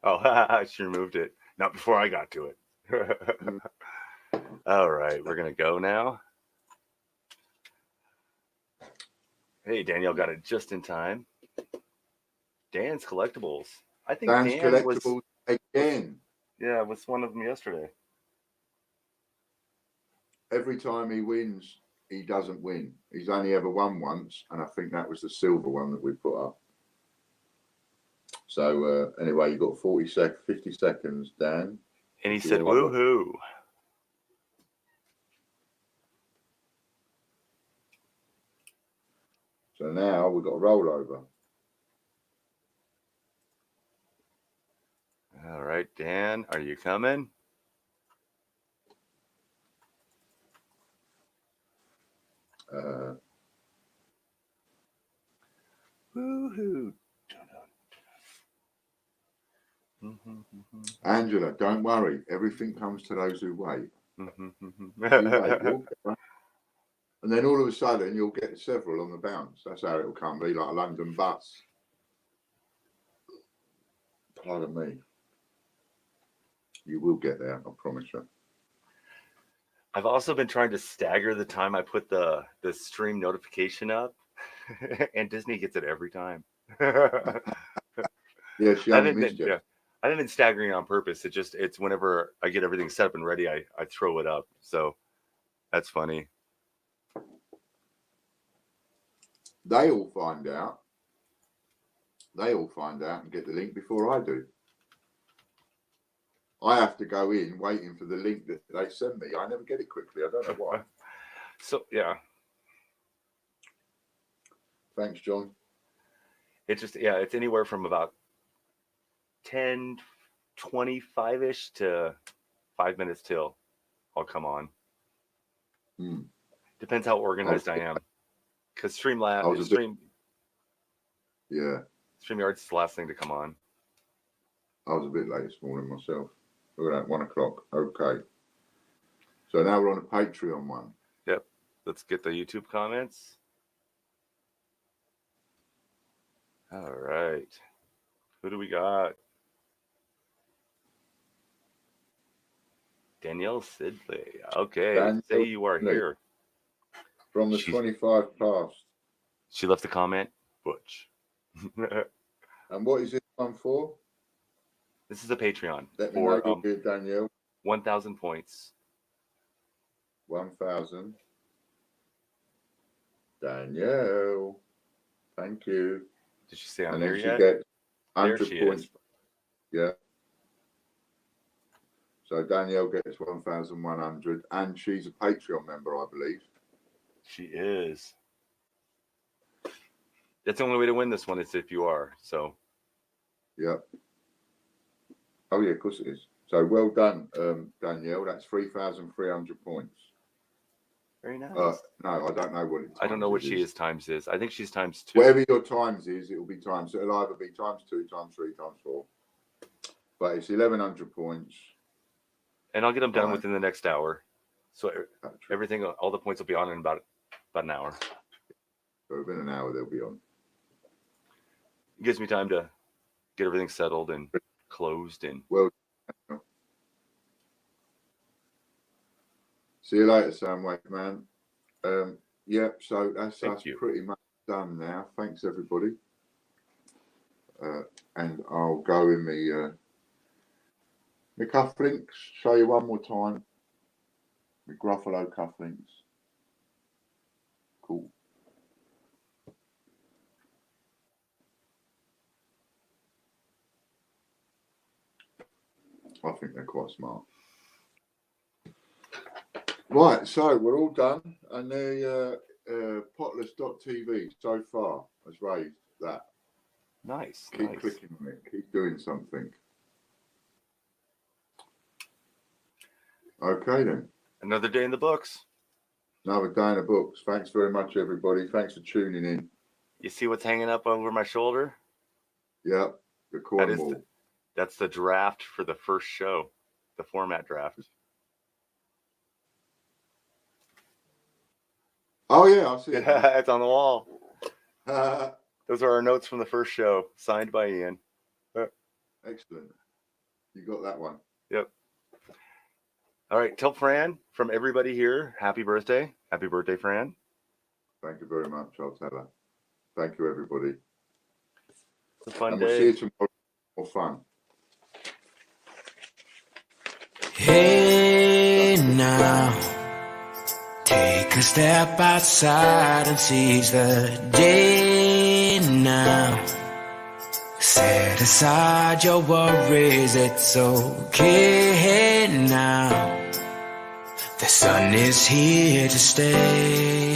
Oh, she removed it. Not before I got to it. All right, we're going to go now. Hey, Danielle got it just in time. Dan's Collectibles. I think Dan's Dan Collectibles again. Yeah, was one of them yesterday. Every time he wins, he doesn't win. He's only ever won once, and I think that was the silver one that we put up. So anyway, you got 50 seconds, Dan. And he said, woohoo. So now we've got a rollover. All right, Dan, are you coming? Woohoo. Angela, don't worry. Everything comes to those who wait. You wait, and then all of a sudden you'll get several on the bounce. That's how it'll come. Be like a London bus. Pardon me. You will get there, I promise you. I've also been trying to stagger the time I put the stream notification up, and Disney gets it every time. Yeah, she only missed you. Yeah, I haven't been staggering on purpose. It's whenever I get everything set up and ready, I throw it up. So that's funny. They all find out. They all find out and get the link before I do. I have to go in waiting for the link that they send me. I never get it quickly. I don't know why. So, yeah. Thanks, John. It's just, yeah, it's anywhere from about 10, 25-ish to 5 minutes till I'll come on. Depends how organized I am. Because StreamYard's the last thing to come on. I was a bit late this morning myself. Look at that, 1 o'clock. Okay. So now we're on a Patreon one. Yep. Let's get the YouTube comments. All right. Who do we got? Danielle Sidley. Okay. Danielle Say you are Sidley. here. From the 25 past. She left a comment. Butch. And what is this one for? This is a Patreon. Let me know you're here, Danielle. 1,000 points. 1,000. Danielle. Thank you. Did she say I'm and here then she yet? gets 100 points. Is. Yeah. So Danielle gets 1,100, and she's a Patreon member, I believe. She is. That's the only way to win this one is if you are. So. Yep. Oh yeah, of course it is. So well done, Danielle. That's 3,300 points. Very nice. No, I don't know what it. I don't know what it she is. is times is. I think she's times 2. Whatever your times is, it will be times. So it'll either be times 2, times 3, times 4. But it's 1,100 points. And I'll get them done Right. within the next hour. So That's true. everything, all the points will be on in about an hour. So within an hour they'll be on. It gives me time to get everything settled and closed and Well, see you later, Soundwave man. Yeah, so that's us pretty much done now. Thanks everybody. And I'll go in the cufflinks. Show you one more time. The Gruffalo cufflinks. Cool. I think they're quite smart. Right, so we're all done, and the potless.tv so far has raised that. nice. Keep clicking on it, keep doing something. Okay then. Another day in the books. Another day in the books. Thanks very much, everybody. Thanks for tuning in. You see what's hanging up over my shoulder? Yep, the Cornwall. That's the draft for the first show, the format draft. Oh yeah, I see it. It's on the wall. Uh, Those are our notes from the first show, signed by Ian. Excellent. You got that one. Yep. All right, tell Fran from everybody here, happy birthday. Happy birthday, Fran. Thank you very much. I'll tell her. Thank you, everybody. It's a fun and day. We'll see you tomorrow. More fun. Hey now, take a step outside and seize the day now. Set aside your worries, it's okay now. The sun is here to stay.